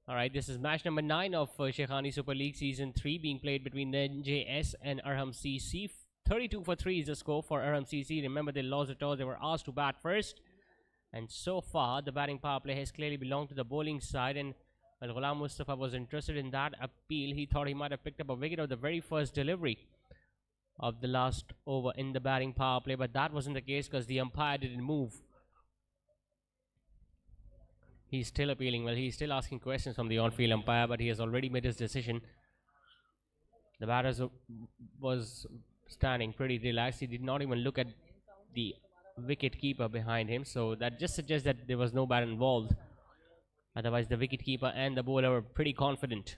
Alright, this is match number 9 of Shaikhani Super League Season 3 being played between the NJS and Arham CC. 32 for 3 is the score for Arham CC. Remember, they lost the toss. They were asked to bat first. And so far, the batting power play has clearly belonged to the bowling side. And while Ghulam Mustafa was interested in that appeal, he thought he might have picked up a wicket of the very first delivery of the last over in the batting power play. But that wasn't the case because the umpire didn't move. He's still appealing. Well, he's still asking questions from the on-field umpire, but he has already made his decision. The batter was standing pretty relaxed. He did not even look at the wicket keeper behind him, so that just suggests that there was no batter involved. Otherwise, the wicket keeper and the bowler were pretty confident.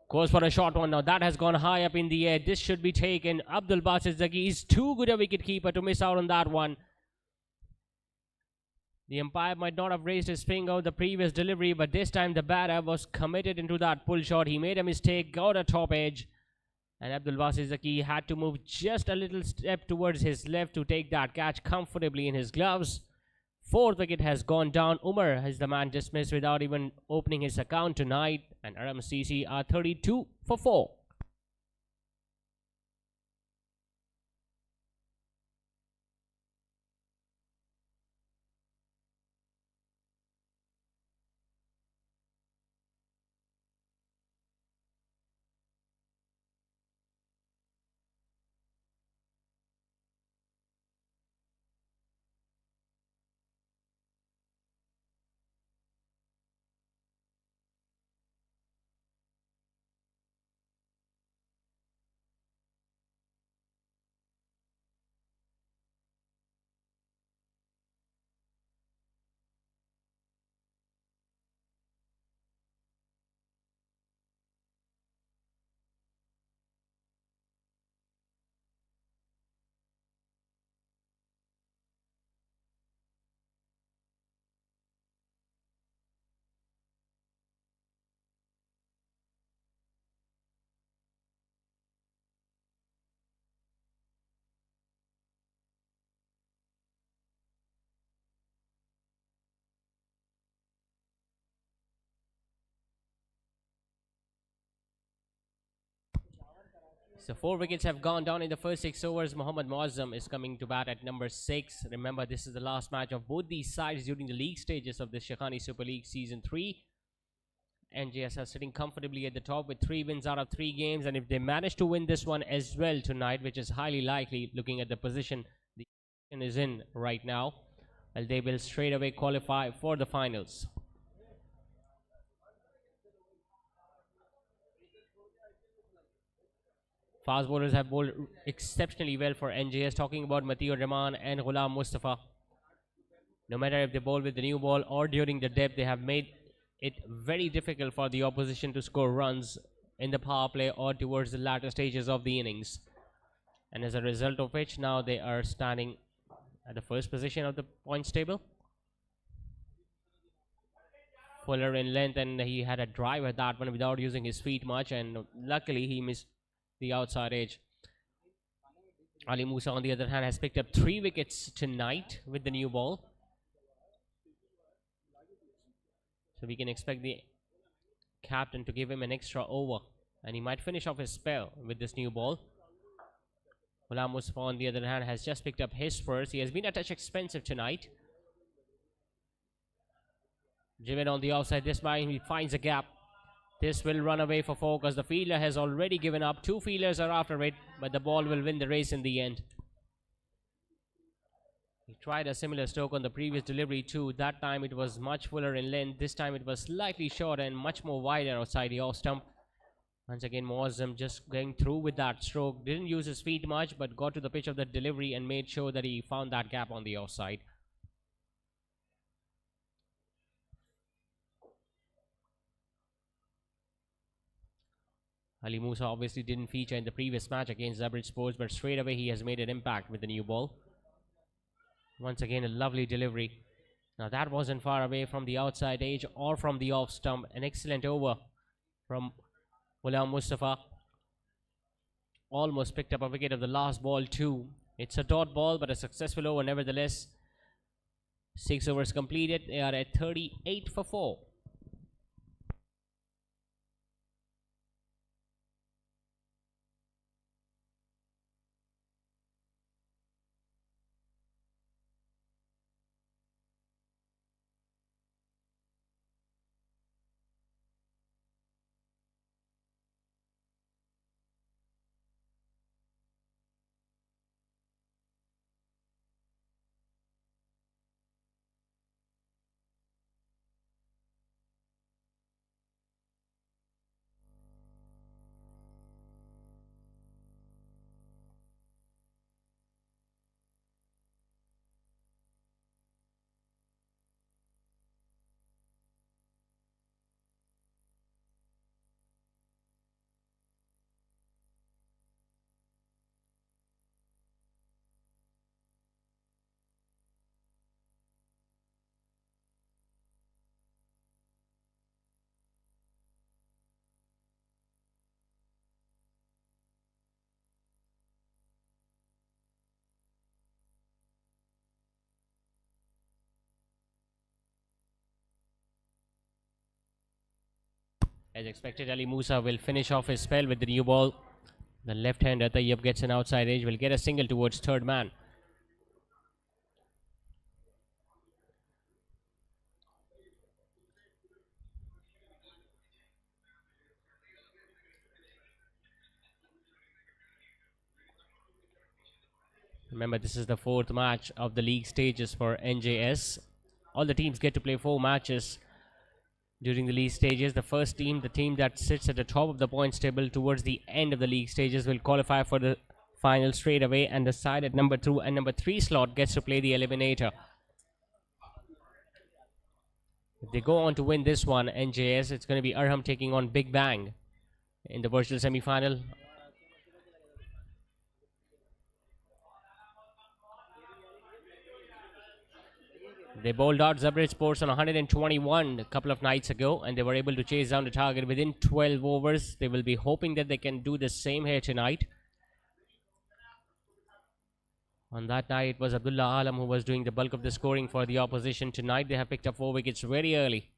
Goes for a short one. Now that has gone high up in the air. This should be taken. Abdul Basit Zaki is too good a wicket keeper to miss out on that one. The umpire might not have raised his finger the previous delivery, but this time the batter was committed into that pull shot. He made a mistake, got a top edge, and Abdul Basit Zaki had to move just a little step towards his left to take that catch comfortably in his gloves. Fourth wicket has gone down. Umar is the man dismissed without even opening his account tonight, and Arham CC are 32 for 4. So 4 wickets have gone down in the first 6 overs. Mohammad Muazzam is coming to bat at number 6. Remember, this is the last match of both these sides during the league stages of the Shaikhani Super League Season 3. NJS are sitting comfortably at the top with 3 wins out of 3 games, and if they manage to win this one as well tonight, which is highly likely looking at the position the nation is in right now, well, they will straight away qualify for the finals. Fast bowlers have bowled exceptionally well for NJS. Talking about Matiur Rahman and Ghulam Mustafa. No matter if they bowl with the new ball or during the depth, they have made it very difficult for the opposition to score runs in the power play or towards the latter stages of the innings. And as a result of which, now they are standing at the first position of the points table. Fuller in length, and he had a drive at that one without using his feet much, and luckily he missed the outside edge. Ali Musa, on the other hand, has picked up 3 wickets tonight with the new ball. So we can expect the captain to give him an extra over, and he might finish off his spell with this new ball. Ghulam Mustafa, on the other hand, has just picked up his first. He has been a touch expensive tonight. Driven on the outside, this time he finds a gap. This will run away for 4 because the fielder has already given up. 2 fielders are after it, but the ball will win the race in the end. He tried a similar stroke on the previous delivery too. That time it was much fuller in length. This time it was slightly shorter and much more wider outside the off stump. Once again, Muazzam just going through with that stroke. Didn't use his feet much, but got to the pitch of the delivery and made sure that he found that gap on the offside. Ali Musa obviously didn't feature in the previous match against Zabrid Sports, but straight away he has made an impact with the new ball. Once again, a lovely delivery. Now that wasn't far away from the outside edge or from the off stump. An excellent over from Ghulam Mustafa. Almost picked up a wicket of the last ball too. It's a dot ball, but a successful over nevertheless. 6 overs completed. They are at 38 for 4. As expected, Ali Musa will finish off his spell with the new ball. The left-hander Tayyab gets an outside edge, will get a single towards third man. Remember, this is the fourth match of the league stages for NJS. All the teams get to play 4 matches during the league stages. The first team, the team that sits at the top of the points table towards the end of the league stages, will qualify for the final straight away, and the side at number 2 and number 3 slot gets to play the eliminator. If they go on to win this one, NJS, it's going to be Arham taking on Big Bang in the virtual semi-final. They bowled out Zabrid Sports on 121 a couple of nights ago, and they were able to chase down the target within 12 overs. They will be hoping that they can do the same here tonight. On that night, it was Abdullah Alam who was doing the bulk of the scoring for the opposition. Tonight, they have picked up 4 wickets very early.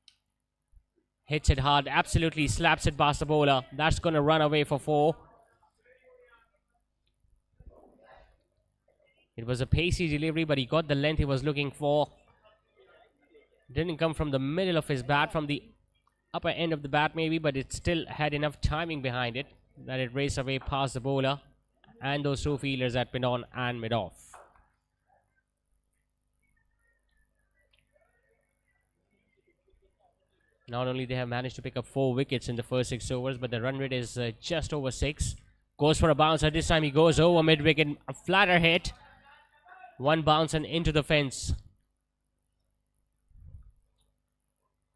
Hits it hard, absolutely slaps it past the bowler. That's going to run away for 4. It was a pacey delivery, but he got the length he was looking for. Didn't come from the middle of his bat, from the upper end of the bat maybe, but it still had enough timing behind it that it raced away past the bowler and those 2 fielders at mid-on and mid-off. Not only they have managed to pick up 4 wickets in the first 6 overs, but the run rate is just over 6. Goes for a bouncer. This time he goes over mid-wicket. A flatter hit. 1 bounce and into the fence.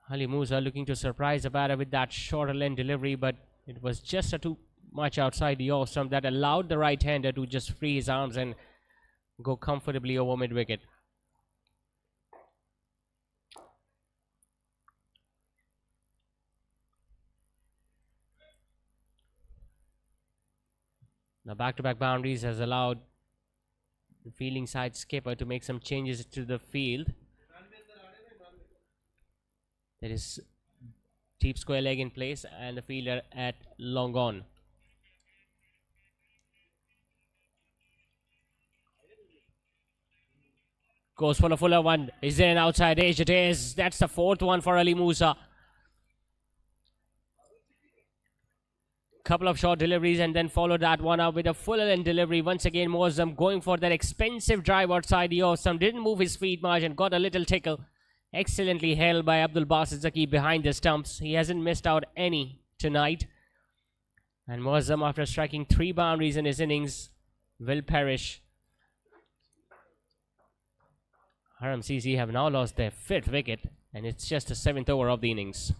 Ali Musa looking to surprise the batter with that shorter length delivery, but it was just a too much outside the off stump that allowed the right-hander to just free his arms and go comfortably over mid-wicket. Now back-to-back boundaries has allowed the fielding side skipper to make some changes to the field. There is deep square leg in place and the fielder at long on. Goes for a fuller one. Is there an outside edge? It is. That's the 4th one for Ali Musa. Couple of short deliveries and then followed that one up with a fuller end delivery. Once again, Moazzam going for that expensive drive outside the off stump. Didn't move his feet much and got a little tickle. Excellently held by Abdul Basit Zaki behind the stumps. He hasn't missed out any tonight. And Moazzam, after striking 3 boundaries in his innings, will perish. Arham CC have now lost their 5th wicket, and it's just the 7th over of the innings.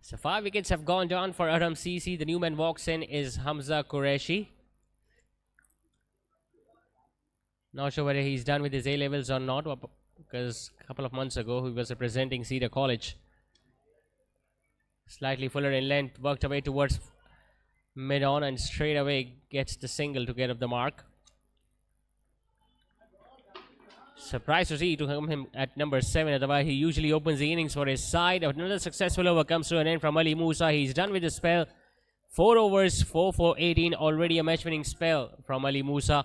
So 5 wickets have gone down for Arham CC. The new man walks in is Hamza Qureshi. Not sure whether he's done with his A levels or not, because a couple of months ago he was representing Cedar College. Slightly fuller in length, worked away towards mid on and straight away gets the single to get up the mark. Surprised to see to him at number 7, otherwise he usually opens the innings for his side. Another successful over comes to an end from Ali Musa. He's done with the spell. 4 overs, 4 for 18, already a match-winning spell from Ali Musa.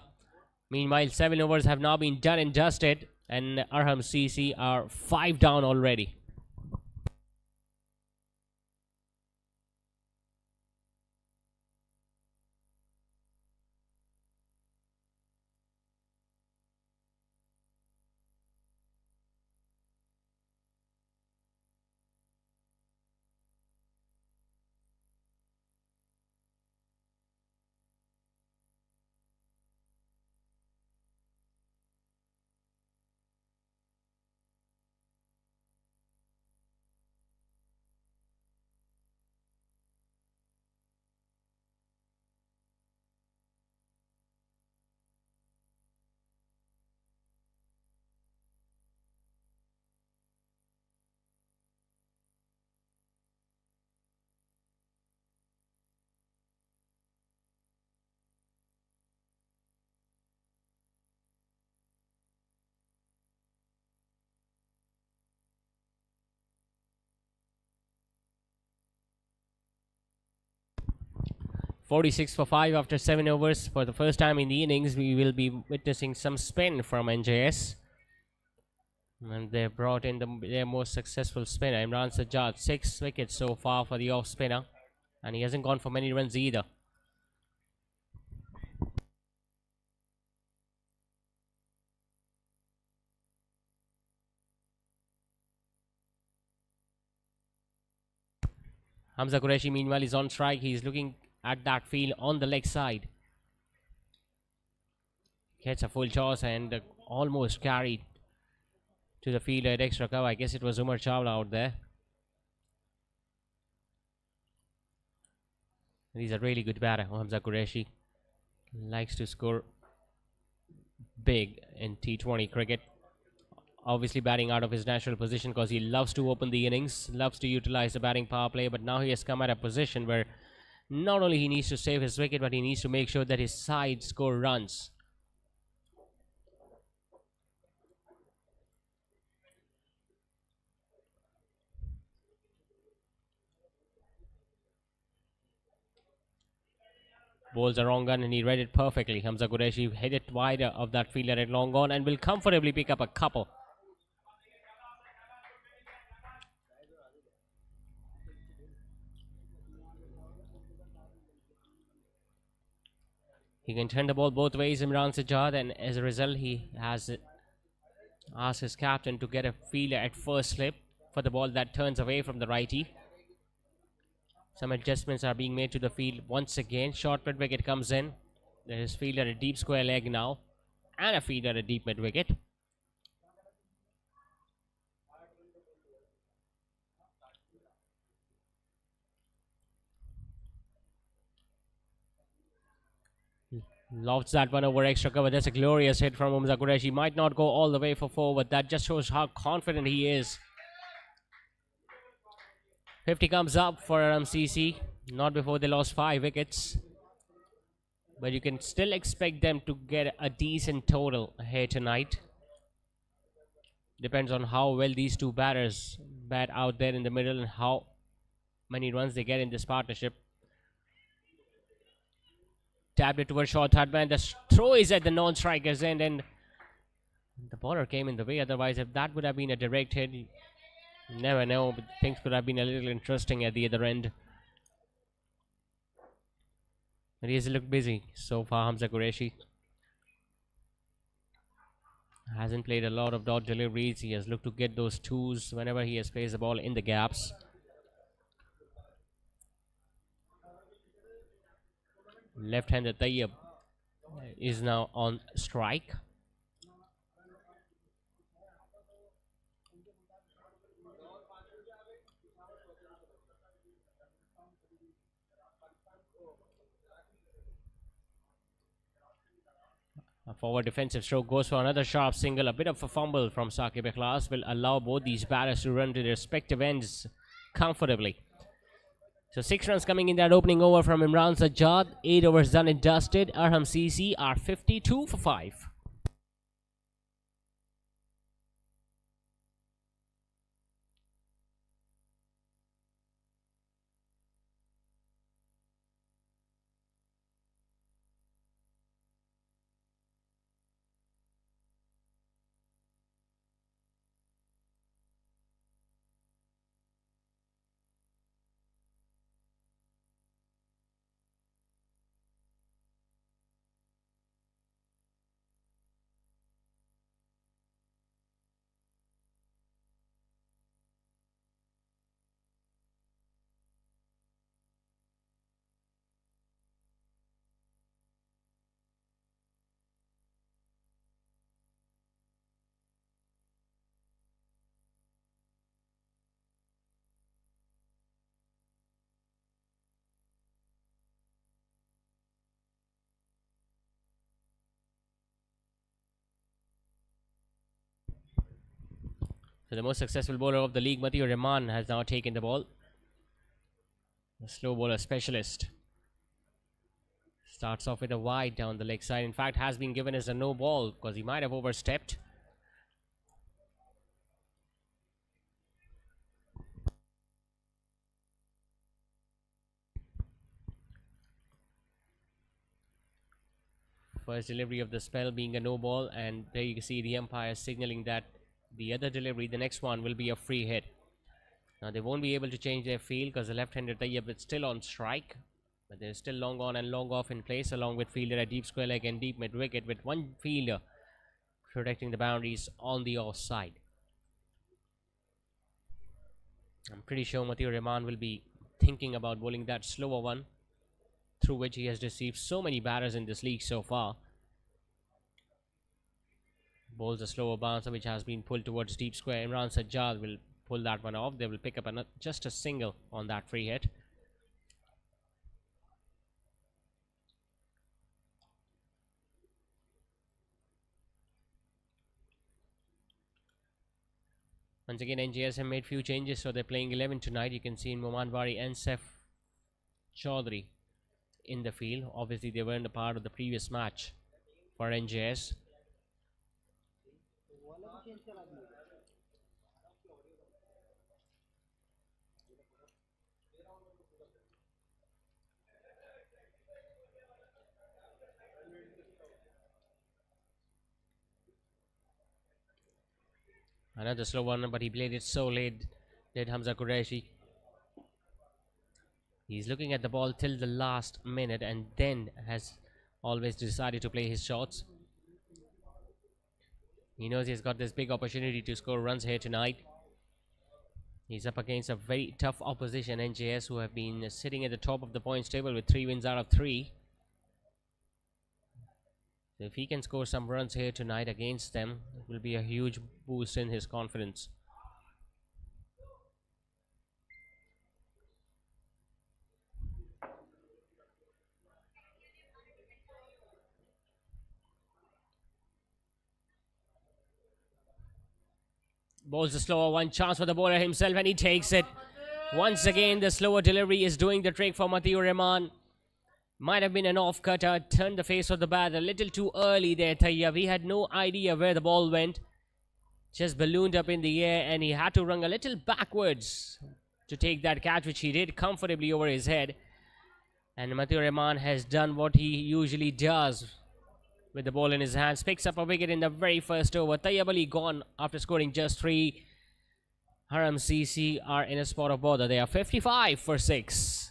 Meanwhile, 7 overs have now been done and dusted, and Arham CC are 5 down already. .46 for 5 after 7 overs. For the first time in the innings, we will be witnessing some spin from NJS. And they brought in their most successful spinner, Imran Sajjad. 6 wickets so far for the off spinner. And he hasn't gone for many runs either. Hamza Qureshi, meanwhile, is on strike. He's looking at that field on the leg side. Gets a full toss and almost carried to the field at extra cover. I guess it was Umar Chawla out there. He's a really good batter, Hamza Qureshi. Likes to score big in T20 cricket. Obviously batting out of his natural position because he loves to open the innings, loves to utilize the batting power play, but now he has come at a position where not only he needs to save his wicket, but he needs to make sure that his side score runs. Bowls a wrong gun and he read it perfectly. Hamza Qureshi hit it wider of that fielder at long on and will comfortably pick up a couple. He can turn the ball both ways, Imran Sajjad, and as a result, he has asked his captain to get a fielder at first slip for the ball that turns away from the righty. Some adjustments are being made to the field once again. Short mid wicket comes in. There is fielder at deep square leg now, and a fielder at deep mid wicket. Lofts that one over extra cover. That's a glorious hit from Hamza Qureshi. Might not go all the way for 4, but that just shows how confident he is. 50 comes up for RMCC. Not before they lost 5 wickets. But you can still expect them to get a decent total here tonight. Depends on how well these two batters bat out there in the middle and how many runs they get in this partnership. Tapped it towards short third man. The throw is at the non-striker's end and the bowler came in the way. Otherwise, if that would have been a direct hit, you never know. But things could have been a little interesting at the other end. But he has looked busy so far, Hamza Qureshi. Hasn't played a lot of dot deliveries. He has looked to get those twos whenever he has placed the ball in the gaps. Left-hander Tayyab is now on strike. A forward defensive stroke goes for another sharp single. A bit of a fumble from Saqib Ikhlas will allow both these batters to run to their respective ends comfortably. So 6 runs coming in that opening over from Imran Sajjad. 8 overs done and dusted. Arham CC are 52 for 5. So the most successful bowler of the league, Matiur Rahman, has now taken the ball. The slow bowler specialist starts off with a wide down the leg side. In fact, has been given as a no ball because he might have overstepped. First delivery of the spell being a no ball, and there you can see the umpire signaling that the other delivery, the next one, will be a free hit. Now they won't be able to change their field because the left-hander Tayyab is still on strike, but they're still long on and long off in place, along with fielder at deep square leg and deep mid wicket, with one fielder protecting the boundaries on the offside. I'm pretty sure Matiur Rahman will be thinking about bowling that slower one, through which he has received so many batters in this league so far. Bowls a slower bouncer which has been pulled towards deep square. Imran Sajjad will pull that one off. They will pick up just a single on that free hit. Once again, NJS have made few changes, so they're playing 11 tonight. You can see in Moman Bari and Saif Chaudhary in the field. Obviously, they weren't a part of the previous match for NJS. Another slow one, but he played it so late, did Hamza Qureshi. He's looking at the ball till the last minute and then has always decided to play his shots. He knows he's got this big opportunity to score runs here tonight. He's up against a very tough opposition, NJS, who have been sitting at the top of the points table with 3 wins out of 3. So if he can score some runs here tonight against them, it will be a huge boost in his confidence. Bowls the slower one, chance for the bowler himself, and he takes it. Once again, the slower delivery is doing the trick for Matiur Rahman. Might have been an off-cutter, turned the face of the bat a little too early there, Tayyab. He had no idea where the ball went. Just ballooned up in the air, and he had to run a little backwards to take that catch, which he did comfortably over his head. And Matiur Rahman has done what he usually does with the ball in his hands. Picks up a wicket in the very first over. Tayyab Ali gone after scoring just 3. Arham CC are in a spot of bother. They are 55 for 6.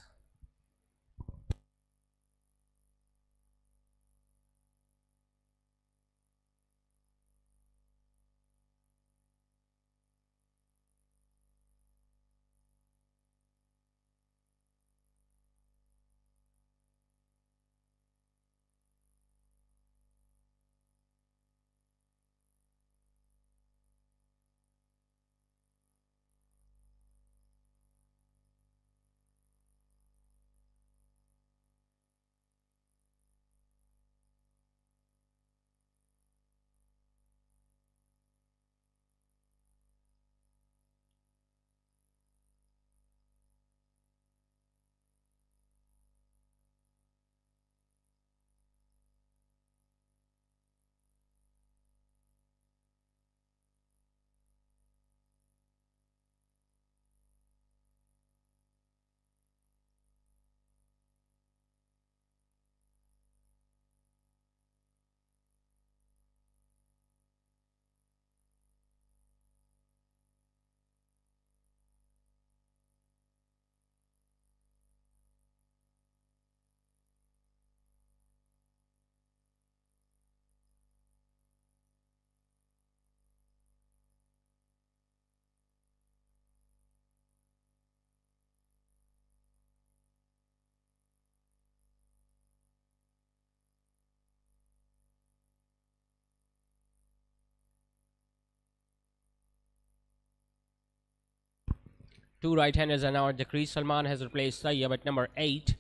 Two right-handers are now at the crease. Salman has replaced Sayyab at number 8.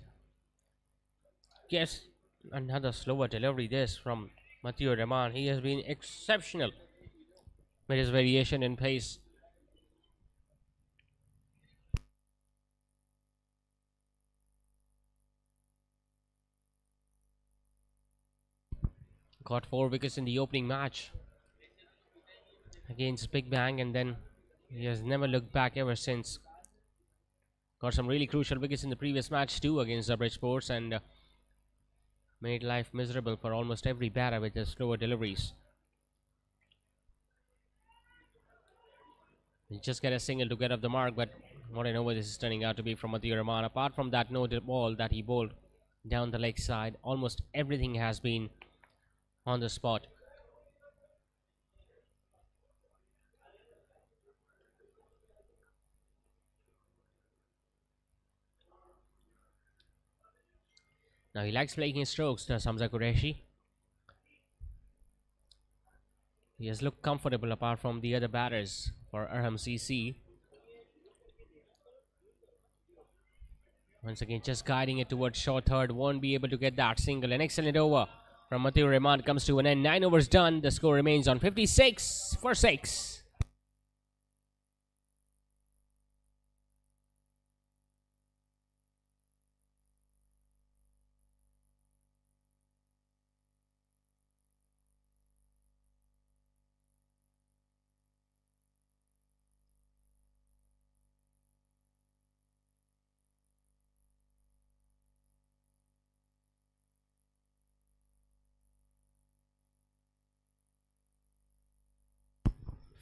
Yes, another slower delivery this from Matthew Rahman. He has been exceptional with his variation in pace. Got 4 wickets in the opening match against Big Bang, and then he has never looked back ever since. Got some really crucial wickets in the previous match too against the Bridgeports, and made life miserable for almost every batter with his slower deliveries. He just get a single to get off the mark, but what an over this is turning out to be from Matthew Rahman. Apart from that no ball that he bowled down the leg side, almost everything has been on the spot. Now he likes playing his strokes, does Hamza Qureshi. He has looked comfortable apart from the other batters for Arham CC. Once again, just guiding it towards short third. Won't be able to get that single. An excellent over from Matthew Rahman comes to an end. 9 overs done. The score remains on 56 for 6.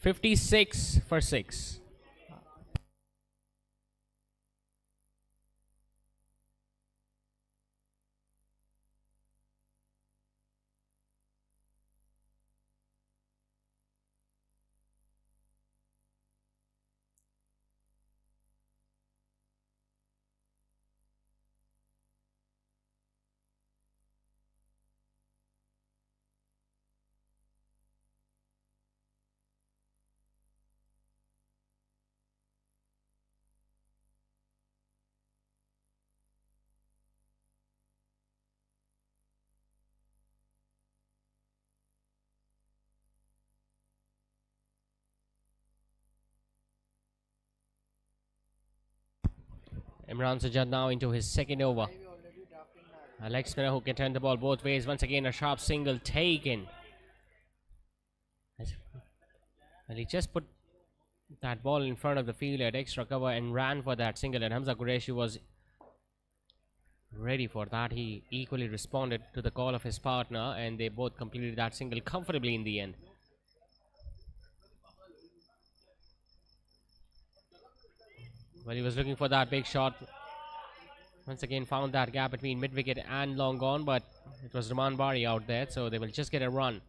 $56 for 6. Imran Sajjad now into his second over. A leg spinner who can turn the ball both ways. Once again, a sharp single taken. And he just put that ball in front of the field at extra cover and ran for that single. And Hamza Qureshi was ready for that. He equally responded to the call of his partner, and they both completed that single comfortably in the end. Well, he was looking for that big shot. Once again, found that gap between mid wicket and long gone, but it was Rahman Bari out there, so they will just get a run.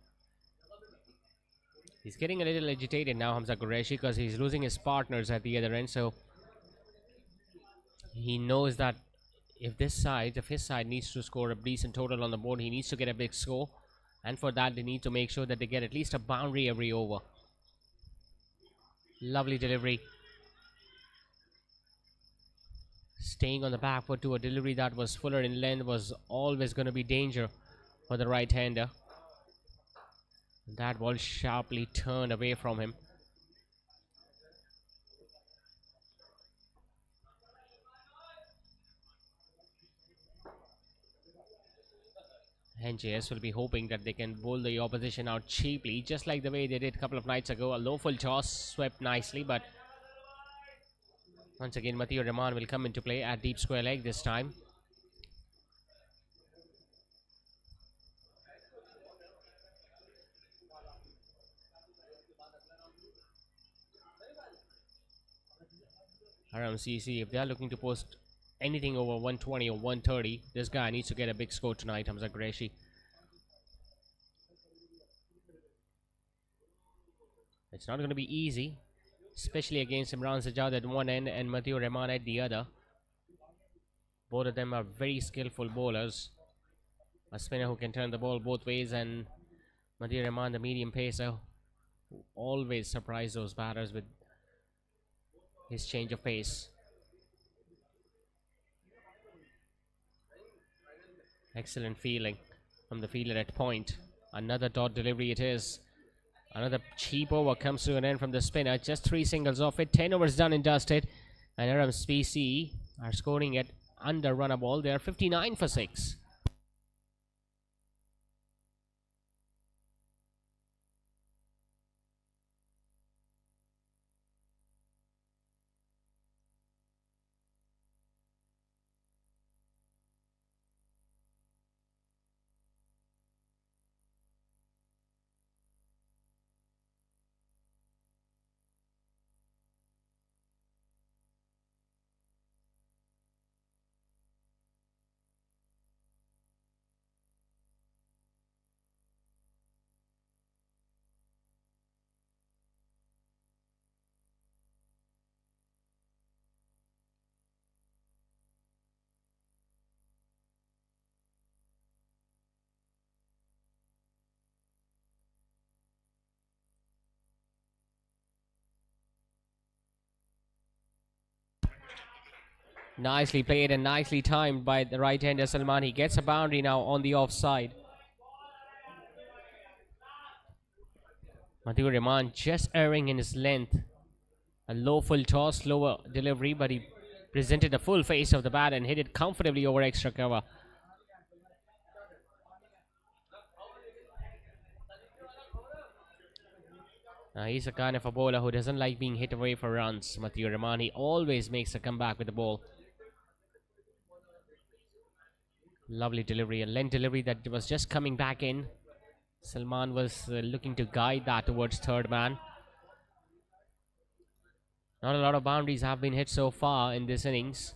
He's getting a little agitated now, Hamza Qureshi, because he's losing his partners at the other end, so he knows that if his side needs to score a decent total on the board, he needs to get a big score, and for that they need to make sure that they get at least a boundary every over. Lovely delivery. Staying on the back foot to a delivery that was fuller in length was always going to be danger for the right-hander. That ball sharply turned away from him. NJS will be hoping that they can bowl the opposition out cheaply, just like the way they did a couple of nights ago. A low full toss swept nicely, but once again Matthew Rahman will come into play at deep square leg this time. Around CC, if they are looking to post anything over 120 or 130, this guy needs to get a big score tonight, Hamza Qureshi. It's not going to be easy, especially against Imran Sajjad at one end and Matthew Rahman at the other. Both of them are very skillful bowlers. A spinner who can turn the ball both ways, and Matthew Rahman, the medium pacer, who always surprise those batters with his change of pace. Excellent feeling from the fielder at point. Another dot delivery it is. Another cheap over comes to an end from the spinner. Just 3 singles off it. 10 overs done and dusted. And Arham PC are scoring at under run a ball. They are 59 for 6. Nicely played and nicely timed by the right-hander Salman. He gets a boundary now on the offside. Mathew Rahman just erring in his length. A low full toss, slower delivery, but he presented the full face of the bat and hit it comfortably over extra cover. He's a kind of a bowler who doesn't like being hit away for runs. Mathew Rahman, he always makes a comeback with the ball. Lovely delivery, a length delivery that was just coming back in. Salman was looking to guide that towards third man. Not a lot of boundaries have been hit so far in this innings.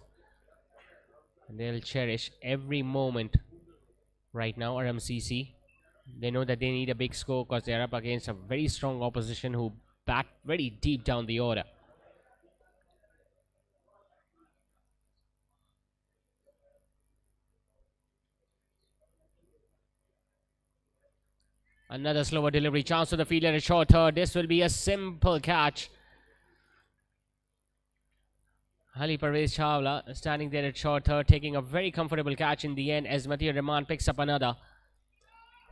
And they'll cherish every moment right now, RMCC. They know that they need a big score because they're up against a very strong opposition who bat very deep down the order. Another slower delivery, chance to the fielder at short third. This will be a simple catch. Ali Parvez Chawla standing there at short third, taking a very comfortable catch in the end as Mathew Rahman picks up another.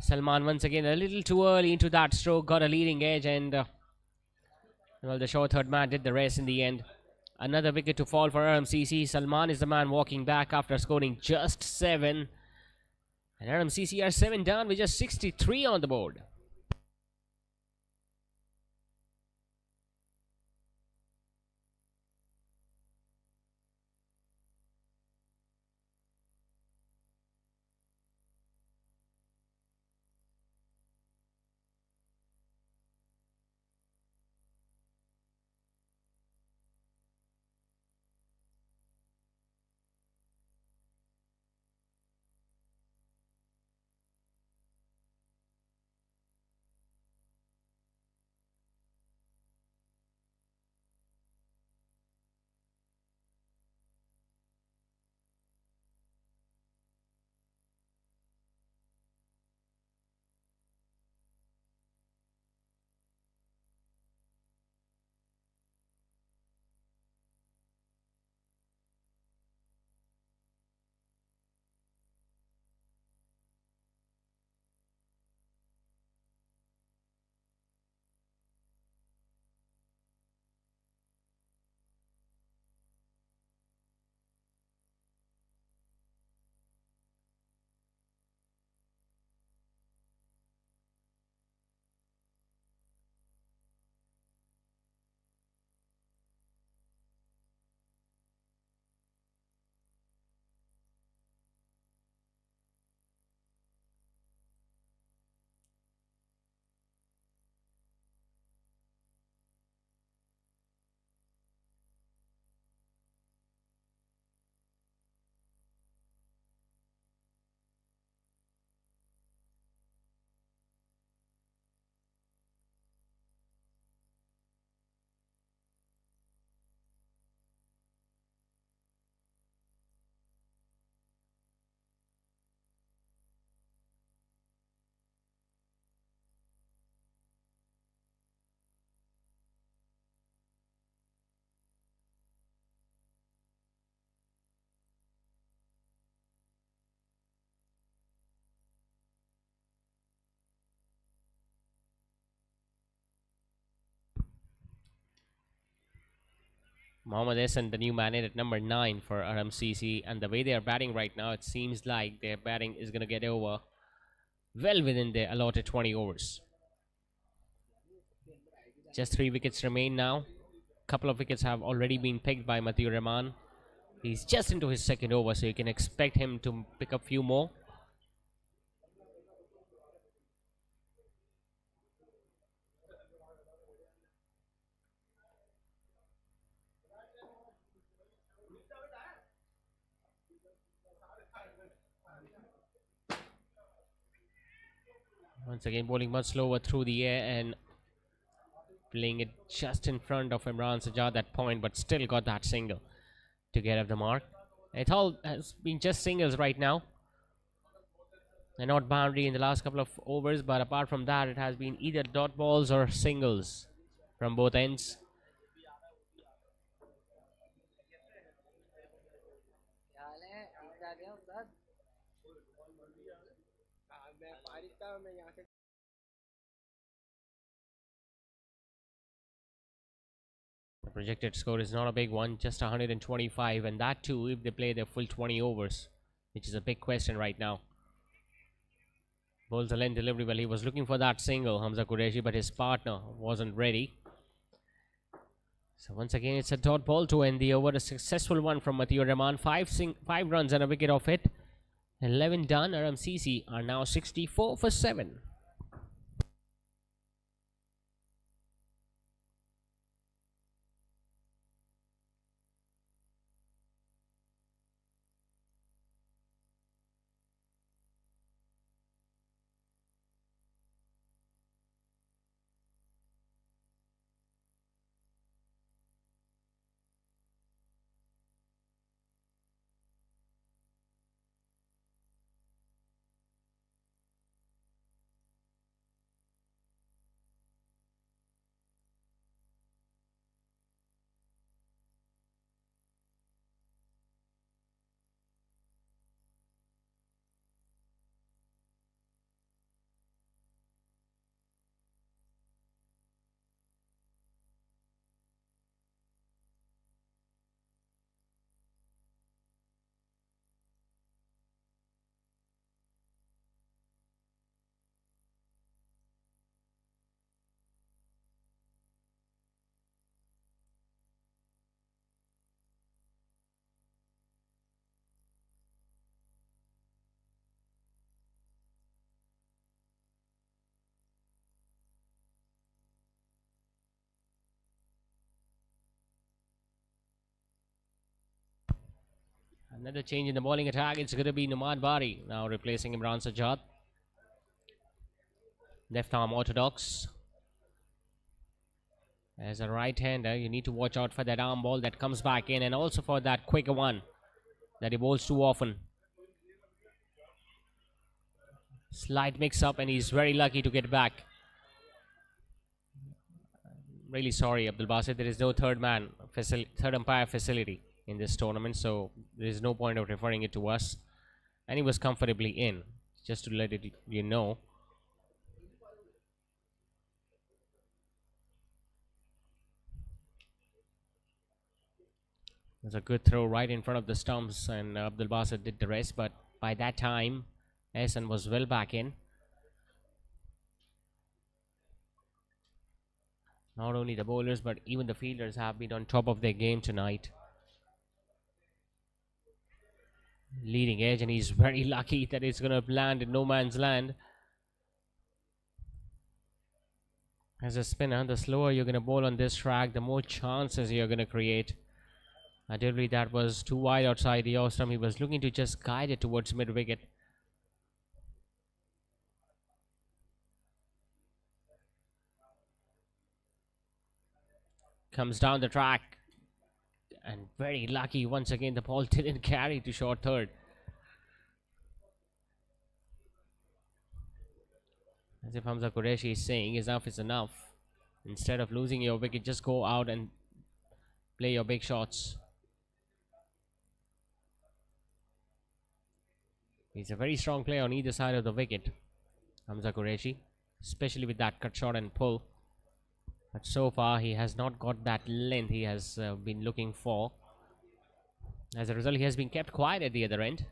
Salman once again a little too early into that stroke, got a leading edge, and well, the short third man did the rest in the end. Another wicket to fall for RMCC. Salman is the man walking back after scoring just 7. And RMCC are 7 down with just 63 on the board. Mohammad Hassan, the new man in at number 9 for Arham CC, and the way they are batting right now, it seems like their batting is going to get over well within their allotted 20 overs. Just 3 wickets remain now. Couple of wickets have already been picked by Matiur Rahman. He's just into his second over, so you can expect him to pick up few more. Once again, bowling much slower through the air and playing it just in front of Imran Sajjad at point, but still got that single to get off the mark. It all has been just singles right now, and not boundary in the last couple of overs, but apart from that, it has been either dot balls or singles from both ends. The projected score is not a big one, just 125, and that too if they play their full 20 overs, which is a big question right now. Bowls a length delivery. Well, he was looking for that single, Hamza Qureshi, but his partner wasn't ready. So once again, it's a dot ball to end the over. A successful one from Matiur Rahman. 5 runs and a wicket off it. 11 done. Arham CC are now 64 for 7. Another change in the bowling attack. It's going to be Numad Bari now replacing Imran Sajjad. Left arm orthodox. As a right-hander, you need to watch out for that arm ball that comes back in, and also for that quicker one that he bowls too often. Slight mix-up, and he's very lucky to get back. Really sorry, Abdul Basit, there is no third umpire facility in this tournament, so there is no point of referring it to us. And he was comfortably in, just to let it you know. There's a good throw right in front of the stumps, and Abdul Basit did the rest, but by that time, Ehsan was well back in. Not only the bowlers, but even the fielders have been on top of their game tonight. Leading edge, and he's very lucky that it's going to land in no man's land. As a spinner, the slower you're going to bowl on this track, the more chances you're going to create. A delivery that was too wide outside the off stump. He was looking to just guide it towards mid-wicket. Comes down the track. And very lucky once again, the ball didn't carry to short third. As if Hamza Qureshi is saying, enough is enough. Instead of losing your wicket, just go out and play your big shots. He's a very strong player on either side of the wicket, Hamza Qureshi, especially with that cut shot and pull. But so far, he has not got that length he has been looking for. As a result, he has been kept quiet at the other end.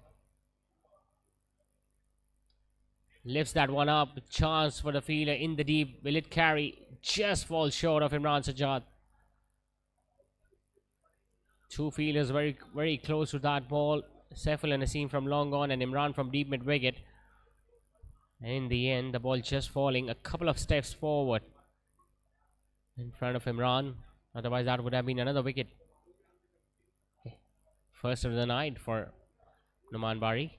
Lifts that one up. Chance for the fielder in the deep. Will it carry? Just falls short of Imran Sajjad. Two fielders very, very close to that ball. Saiful and Naseem from long on and Imran from deep mid wicket. And in the end, the ball just falling a couple of steps forward in front of Imran. Otherwise, that would have been another wicket. First of the night for Numan Bari.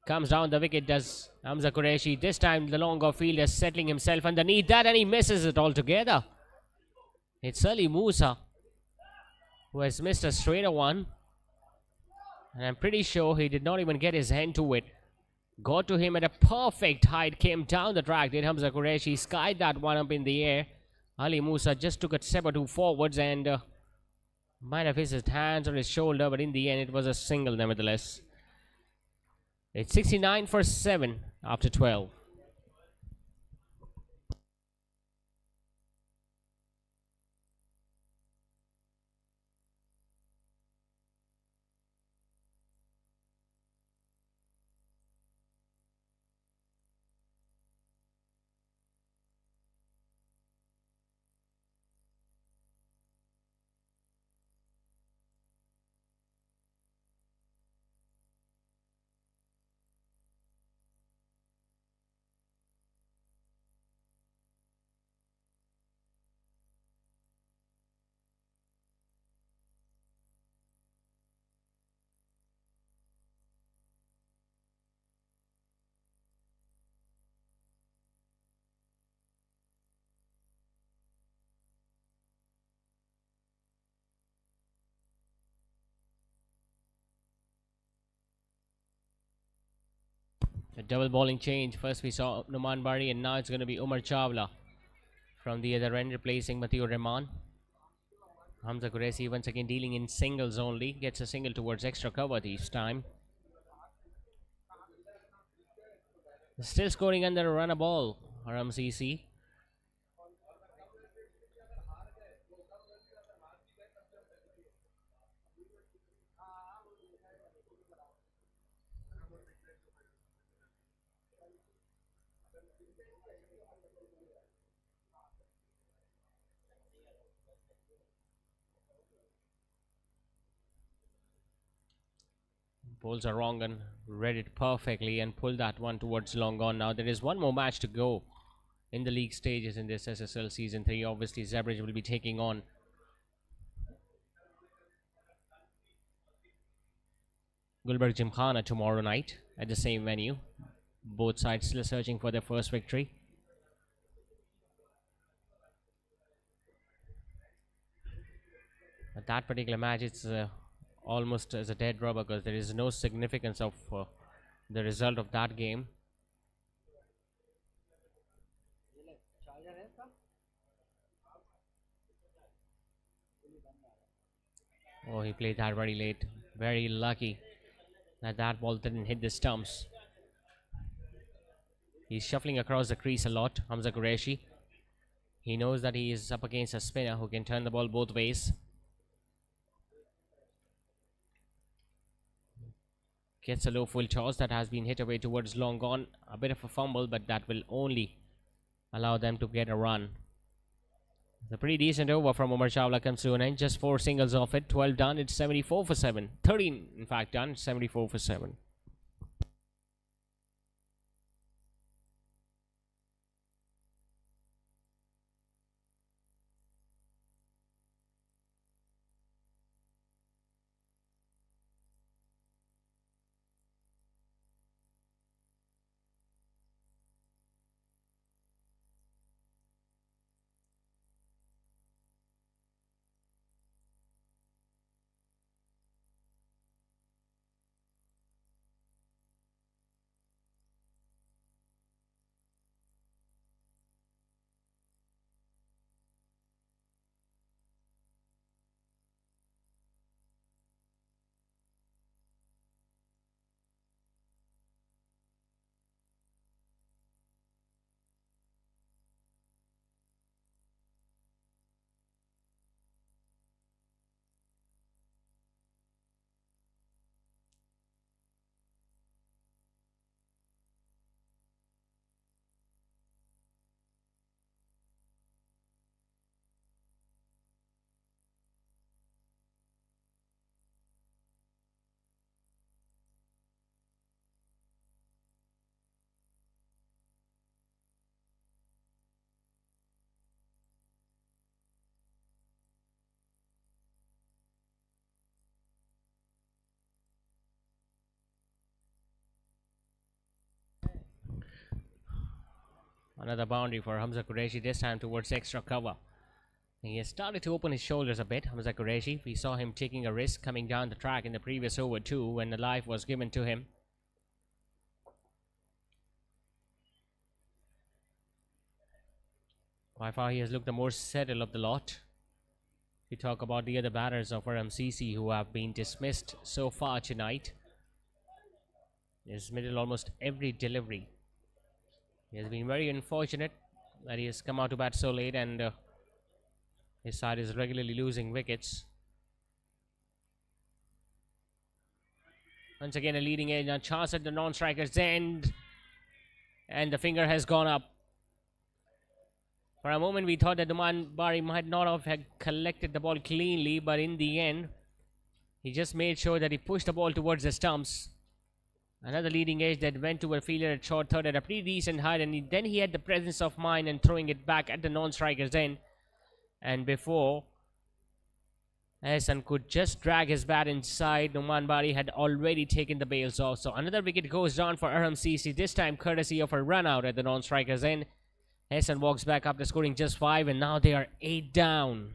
Comes down the wicket, does Hamza Qureshi. This time, the longer fielder settling himself underneath that and he misses it altogether. It's Ali Musa who has missed a straighter one. And I'm pretty sure he did not even get his hand to it. Got to him at a perfect height, came down the track, did Hamza Qureshi, skied that one up in the air. Ali Musa just took a step or two forwards and might have hit his hands on his shoulder, but in the end it was a single nevertheless. It's 69 for 7 after 12. A double bowling change. First we saw Numan Bari and now it's going to be Umar Chawla from the other end replacing Matiur Rahman. Hamza Qureshi once again dealing in singles only. Gets a single towards extra cover this time. Still scoring under a run a ball. Arham CC. Bowls are wrong and read it perfectly and pulled that one towards long on. Now there is one more match to go in the league stages in this SSL Season 3. Obviously, Zebraj will be taking on Gulberg Gymkhana tomorrow night at the same venue. Both sides still searching for their first victory. But that particular match, it's almost as a dead rubber because there is no significance of the result of that game. Oh, he played that very late. Very lucky that that ball didn't hit the stumps. He's shuffling across the crease a lot, Hamza Qureshi. He knows that he is up against a spinner who can turn the ball both ways. Gets a low full toss that has been hit away towards long on. A bit of a fumble, but that will only allow them to get a run. It's a pretty decent over from Umar Chawla comes to an end. Just 4 singles off it. 12 done. It's 74 for 7. 13 in fact done. 74 for 7. Another boundary for Hamza Qureshi, this time towards extra cover. He has started to open his shoulders a bit, Hamza Qureshi. We saw him taking a risk coming down the track in the previous over too, when the life was given to him. By far he has looked the more settled of the lot. We talk about the other batters of Arham who have been dismissed so far tonight. He has middled almost every delivery. He has been very unfortunate that he has come out to bat so late, and his side is regularly losing wickets. Once again a leading edge, a chance at the non-striker's end, and the finger has gone up. For a moment we thought that Numan Bari might not have had collected the ball cleanly, but in the end he just made sure that he pushed the ball towards the stumps. Another leading edge that went to a fielder at short third at a pretty decent height, and then he had the presence of mind and throwing it back at the non-striker's end. And before Hassan could just drag his bat inside, Numan Bari had already taken the bails off. So another wicket goes down for Arham, this time courtesy of a run out at the non-striker's end. Hassan walks back after scoring just 5, and now they are 8 down.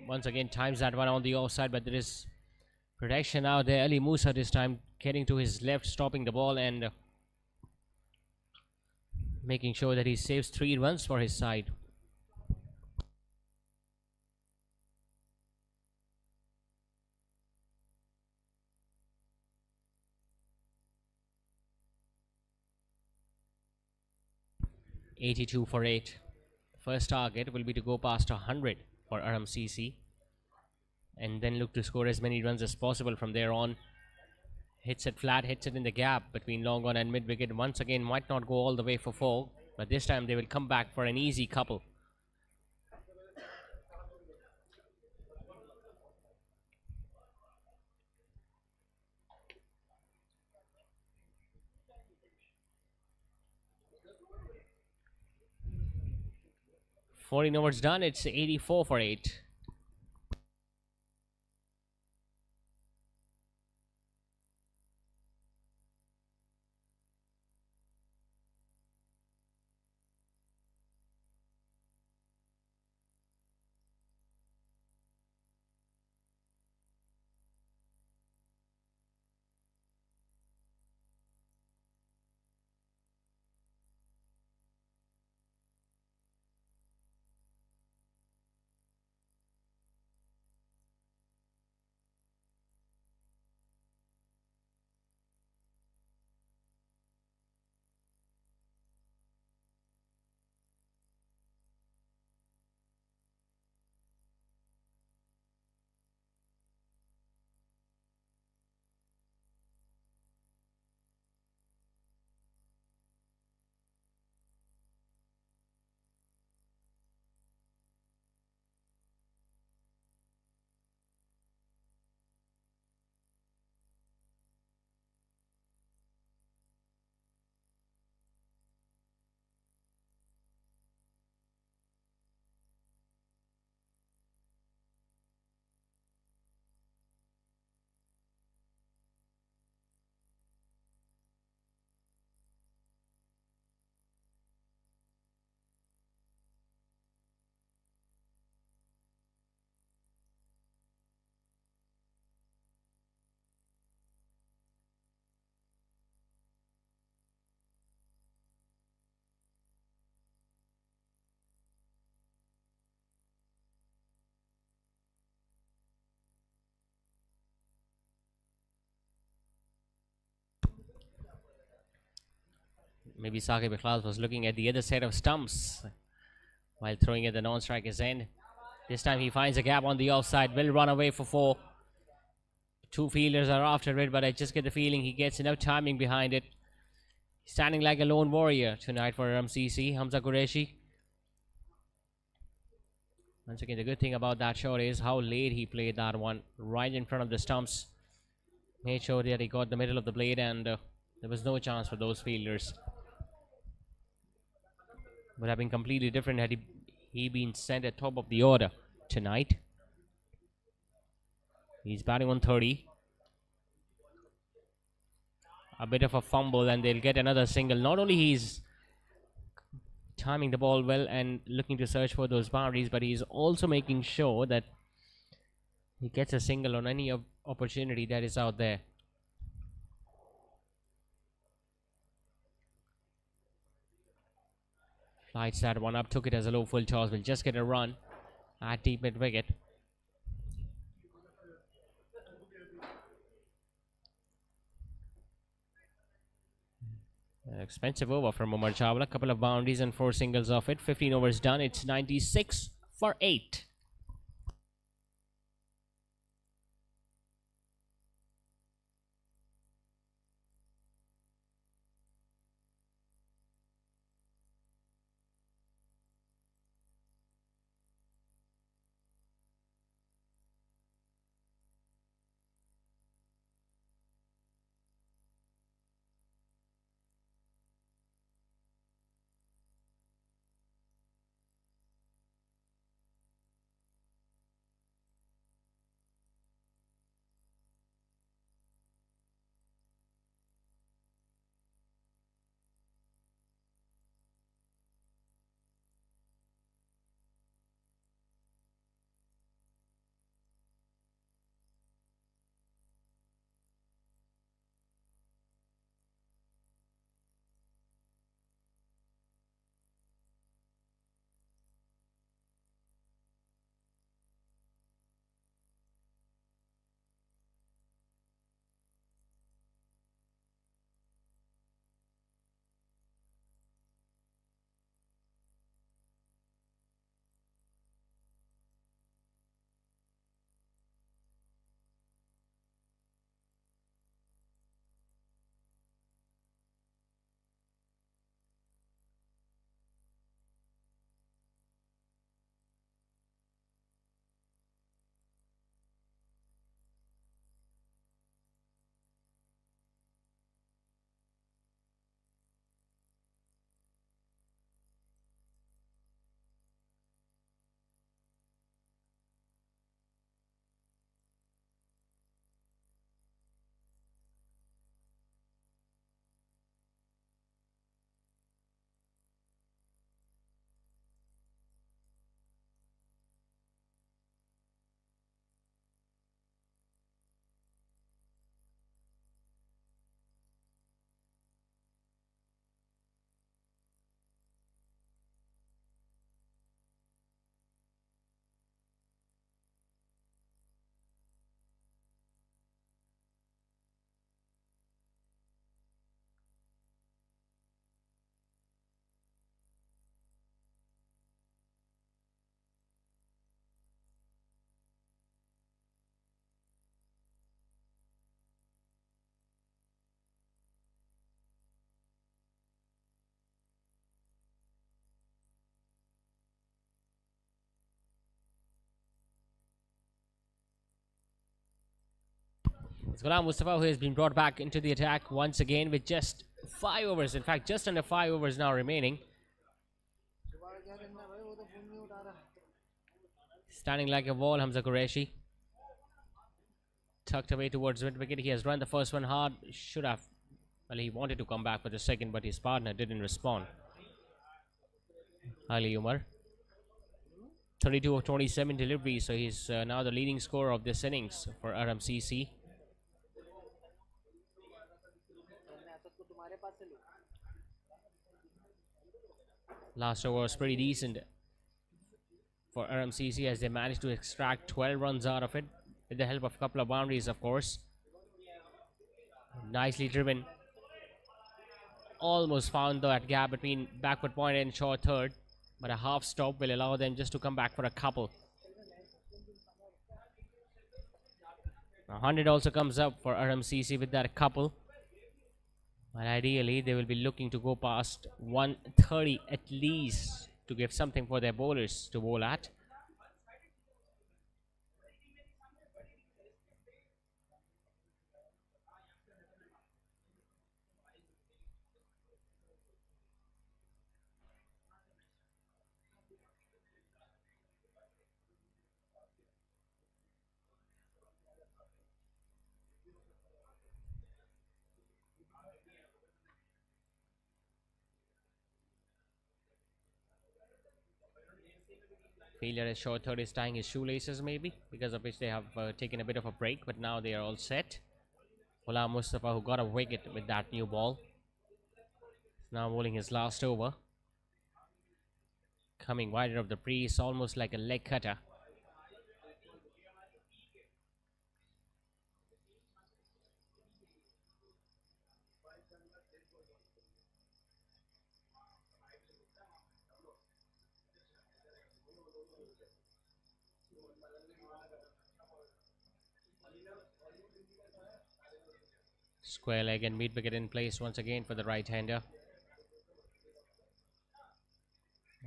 Once again times that one on the offside, but there is protection out there. Ali Musa this time getting to his left, stopping the ball and making sure that he saves 3 runs for his side. $82 for 8. First target will be to go past 100 for Arham and then look to score as many runs as possible from there on. Hits it flat, hits it in the gap between long on and mid wicket. Once again might not go all the way for 4, but this time they will come back for an easy couple. $14 overs done, it's 84 for 8. Maybe Saqib Ikhlas was looking at the other set of stumps while throwing at the non-striker's end. This time he finds a gap on the offside, will run away for 4. 2 fielders are after it, but I just get the feeling he gets enough timing behind it. Standing like a lone warrior tonight for MCC, Hamza Qureshi. Once again, the good thing about that shot is how late he played that one, right in front of the stumps. Made sure that he got the middle of the blade, and there was no chance for those fielders. Would have been completely different had he been sent at top of the order tonight. He's batting on 30. A bit of a fumble and they'll get another single. Not only he's timing the ball well and looking to search for those boundaries, but he's also making sure that he gets a single on any opportunity that is out there. Flights that one up, took it as a low full toss, will just get a run at deep mid wicket. Expensive over from Umar Chawla. Couple of boundaries and 4 singles off it. 15 overs done. It's 96 for 8. It's Ghulam Mustafa who has been brought back into the attack once again with just 5 overs. In fact, just under 5 overs now remaining. Standing like a wall, Hamza Qureshi. Tucked away towards mid wicket. He has run the first one hard. Should have. Well, he wanted to come back for the second, but his partner didn't respond. Ali Umar. 32 of 27 deliveries, so he's now the leading scorer of this innings for Arham CC. Last over was pretty decent for Arham CC as they managed to extract 12 runs out of it with the help of a couple of boundaries, of course. Nicely driven almost found that gap between backward point and short third, but a half stop will allow them just to come back for a couple. 100 also comes up for Arham CC with that couple. But ideally, they will be looking to go past 130 at least to give something for their bowlers to bowl at. Failure at short third is tying his shoelaces, maybe, because of which they have taken a bit of a break, but now they are all set. Mullah Mustafa, who got a wicket with that new ball, is now bowling his last over. Coming wider of the crease, almost like a leg cutter. Square leg and mid wicket in place once again for the right-hander.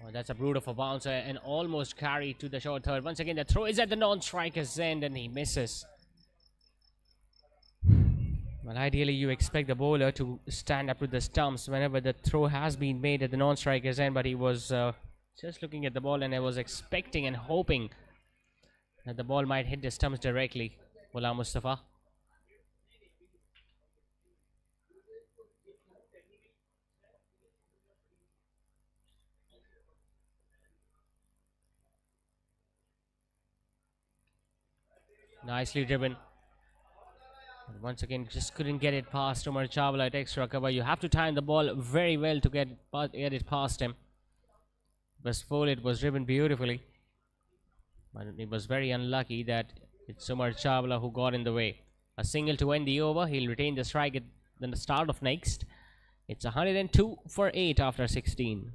Oh, that's a brute of a bouncer and almost carried to the short third. Once again, the throw is at the non-striker's end and he misses. Well, ideally, you expect the bowler to stand up to the stumps whenever the throw has been made at the non-striker's end, but he was just looking at the ball and I was expecting and hoping that the ball might hit the stumps directly. Mullah Mustafa. Nicely driven. And once again, just couldn't get it past Umar Chawla at extra cover. You have to time the ball very well to get it past him. Was full, it was driven beautifully. But it was very unlucky that it's Umar Chawla who got in the way. A single to end the over. He'll retain the strike at the start of next. It's 102 for 8 after 16.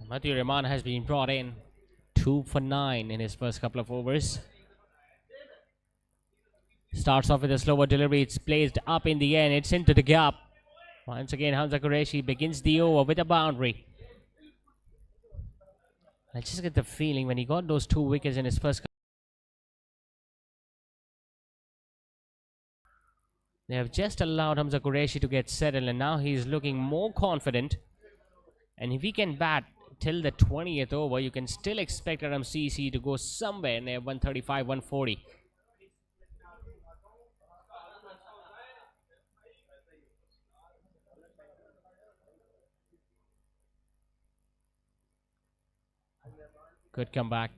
Matthew Rahman has been brought in. 2 for 9 in his first couple of overs. Starts off with a slower delivery. It's placed up in the end. It's into the gap. Once again, Hamza Qureshi begins the over with a boundary. I just get the feeling when he got those 2 wickets in his first, they have just allowed Hamza Qureshi to get settled and now he's looking more confident. And if he can bat till the 20th over, you can still expect Arham CC to go somewhere near 135, 140. Good comeback.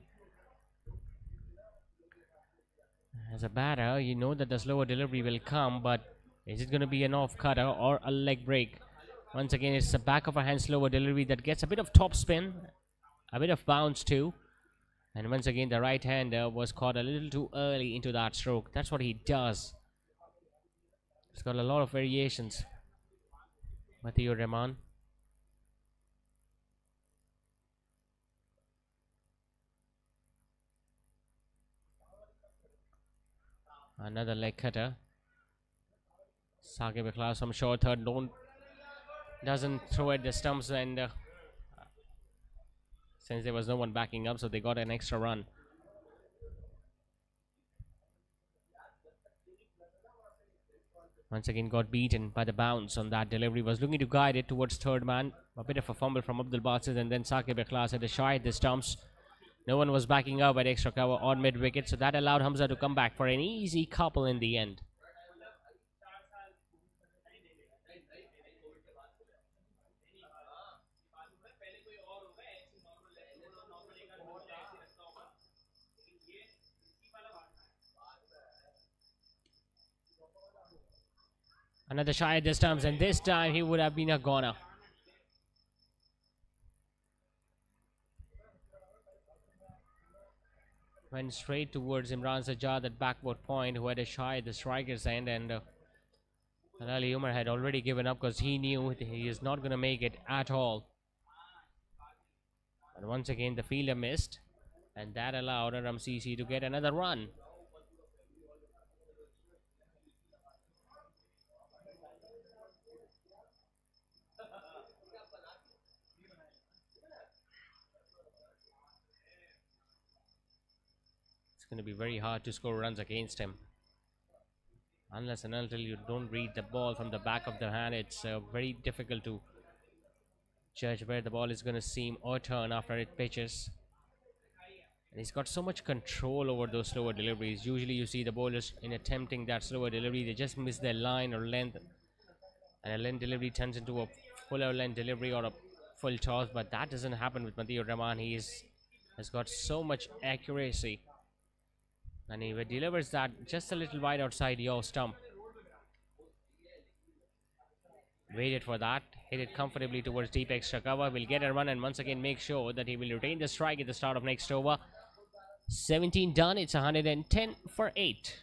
As a batter, you know that the slower delivery will come, but is it going to be an off cutter or a leg break? Once again, it's a back of a hand slower delivery that gets a bit of top spin, a bit of bounce too. And once again, the right hander was caught a little too early into that stroke. That's what he does. It's got a lot of variations. Matthew Rahman. Another leg cutter. Saqib Ikhlas from short third doesn't throw at the stumps, and since there was no one backing up, so they got an extra run. Once again got beaten by the bounce on that delivery. Was looking to guide it towards third man. A bit of a fumble from Abdul Basit, and then Saqib Ikhlas had a shy at the stumps. No one was backing up at extra cover on mid wicket, so that allowed Hamza to come back for an easy couple in the end. Another shy at the stumps, and this time he would have been a goner. Went straight towards Imran Sajjad at backward point, who had a shy at the striker's end, and Ali Umar had already given up because he knew he is not going to make it at all. But once again, the fielder missed, and that allowed Arham CC to get another run. It's going to be very hard to score runs against him. Unless and until you don't read the ball from the back of the hand, it's very difficult to judge where the ball is going to seam or turn after it pitches. And he's got so much control over those slower deliveries. Usually you see the bowlers in attempting that slower delivery, they just miss their line or length, and a length delivery turns into a fuller length delivery or a full toss. But that doesn't happen with Matthew Rahman. Has got so much accuracy, and he delivers that just a little wide outside your stump. Waited for that, hit it comfortably towards deep extra cover, will get a run, and once again make sure that he will retain the strike at the start of next over. 17 done, it's 110 for 8.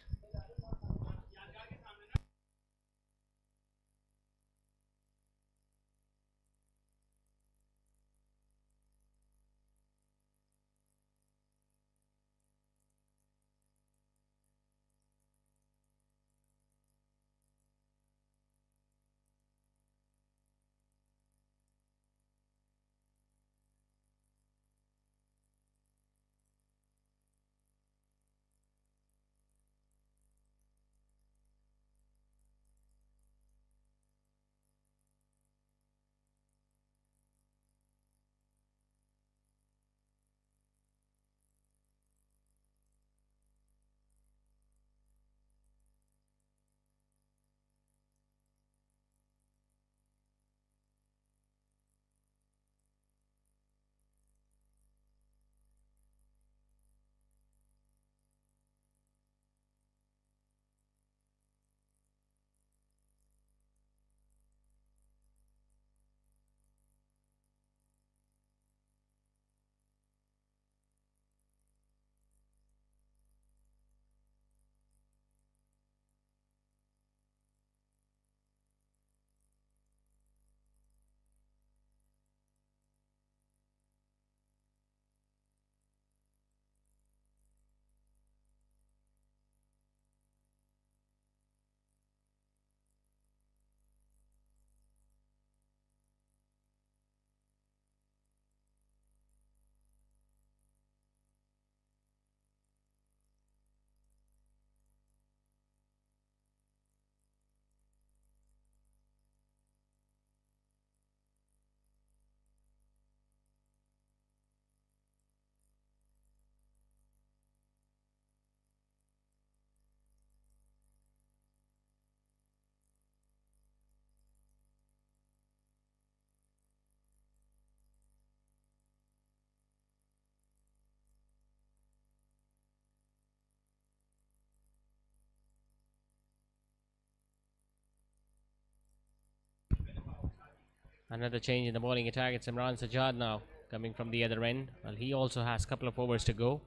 Another change in the bowling attack. It's Imran Sajjad now coming from the other end. Well, he also has a couple of overs to go.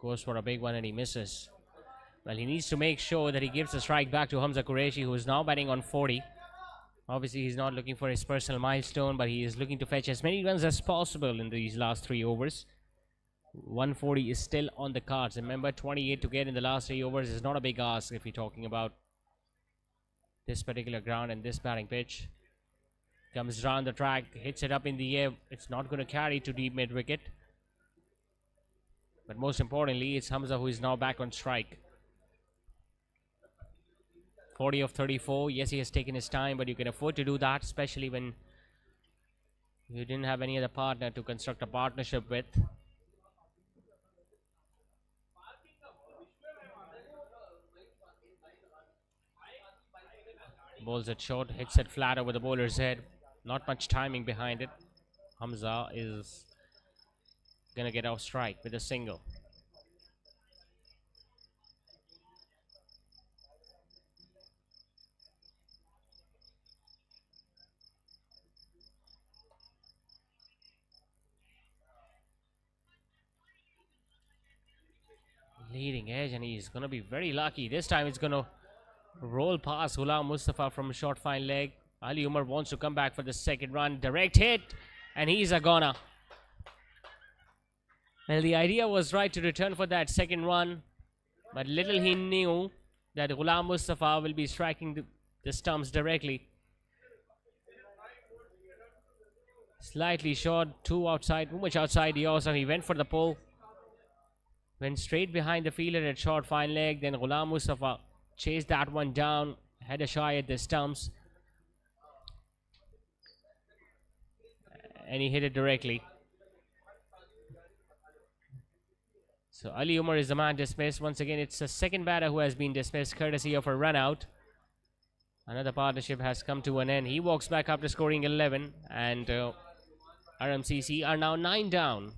Goes for a big one and he misses. Well, he needs to make sure that he gives the strike back to Hamza Qureshi, who is now batting on 40. Obviously, he's not looking for his personal milestone, but he is looking to fetch as many runs as possible in these last 3 overs. 140 is still on the cards. Remember, 28 to get in the last 3 overs is not a big ask if you're talking about this particular ground and this batting pitch. Comes round the track, hits it up in the air. It's not going to carry to deep mid wicket. But most importantly, it's Hamza who is now back on strike. 40 of 34. Yes, he has taken his time, but you can afford to do that, especially when you didn't have any other partner to construct a partnership with. Bowls it short, hits it flat over the bowler's head. Not much timing behind it. Hamza is gonna get off strike with a single. Leading edge, and he's gonna be very lucky. This time it's gonna roll past Ghulam Mustafa from a short fine leg. Ali Umar wants to come back for the second run. Direct hit, and he's a goner. Well, the idea was right to return for that second run, but little he knew that Ghulam Mustafa will be striking the stumps directly. Slightly short, too much outside the awesome. He went for the pull. Went straight behind the fielder at short fine leg. Then Ghulam Mustafa chased that one down, had a shy at the stumps, and he hit it directly. So Ali Umar is the man dismissed. Once again, it's the second batter who has been dismissed courtesy of a run out. Another partnership has come to an end. He walks back after scoring 11, and RMCC are now 9 down.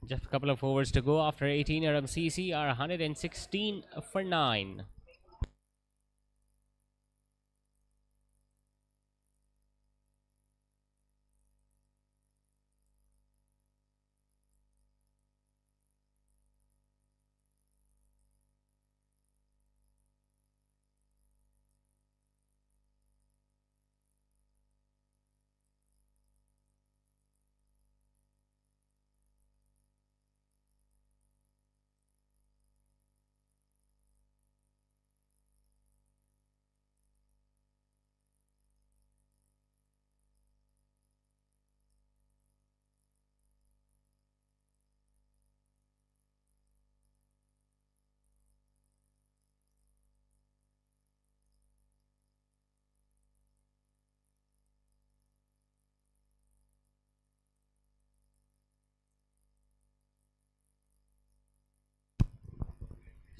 Just a couple of overs to go after 18. RMCC are 116 for 9.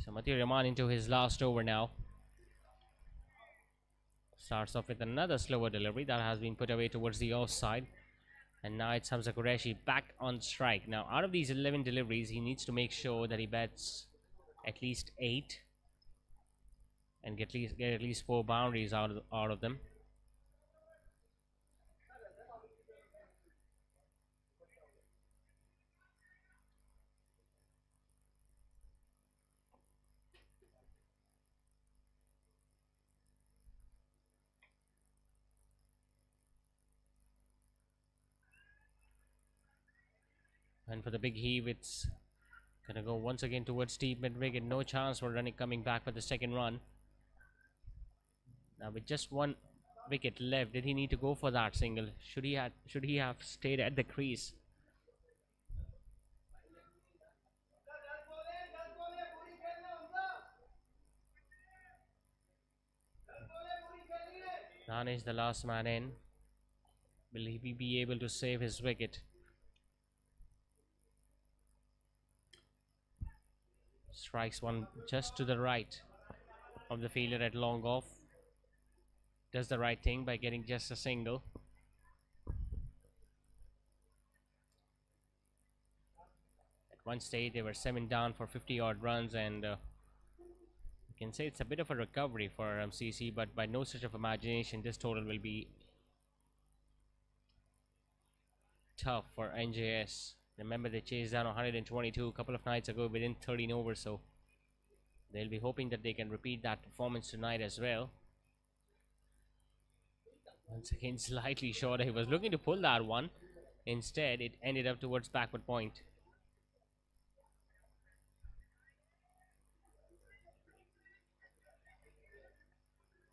So Mathew Rahman into his last over now. Starts off with another slower delivery that has been put away towards the offside. And now it's Hamza Qureshi back on strike. Now, out of these 11 deliveries, he needs to make sure that he bets at least 8 and get at least 4 boundaries out of them. And for the big heave, it's gonna go once again towards deep mid-wicket. No chance for running coming back for the second run. Now with just 1 wicket left, did he need to go for that single? Should he have stayed at the crease? Danish, the last man in. Will he be able to save his wicket? Strikes one just to the right of the fielder at long off. Does the right thing by getting just a single. At one stage they were 7 down for 50 odd runs, and you can say it's a bit of a recovery for CC, but by no stretch of imagination this total will be tough for NJS. Remember, they chased down 122 a couple of nights ago within 13 overs, so they'll be hoping that they can repeat that performance tonight as well. Once again, slightly short. He was looking to pull that one. Instead, it ended up towards backward point.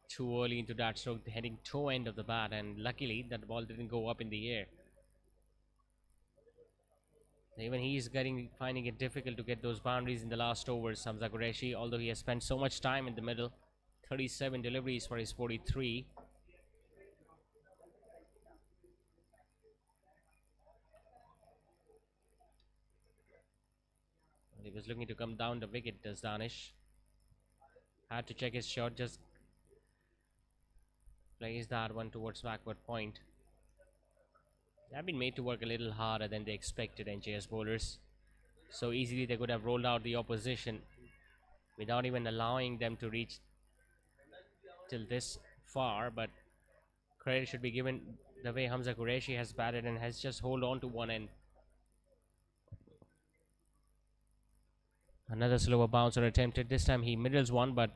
Too early into that stroke, heading toe end of the bat, and luckily that ball didn't go up in the air. Even he's finding it difficult to get those boundaries in the last overs, Hamza Qureshi, although he has spent so much time in the middle. 37 deliveries for his 43. He was looking to come down the wicket, does Danish. Had to check his shot, just plays that one towards backward point. They have been made to work a little harder than they expected, NJS bowlers. So easily they could have rolled out the opposition without even allowing them to reach till this far, but credit should be given the way Hamza Qureshi has batted and has just hold on to one end. Another slower bouncer attempted. This time he middles one, but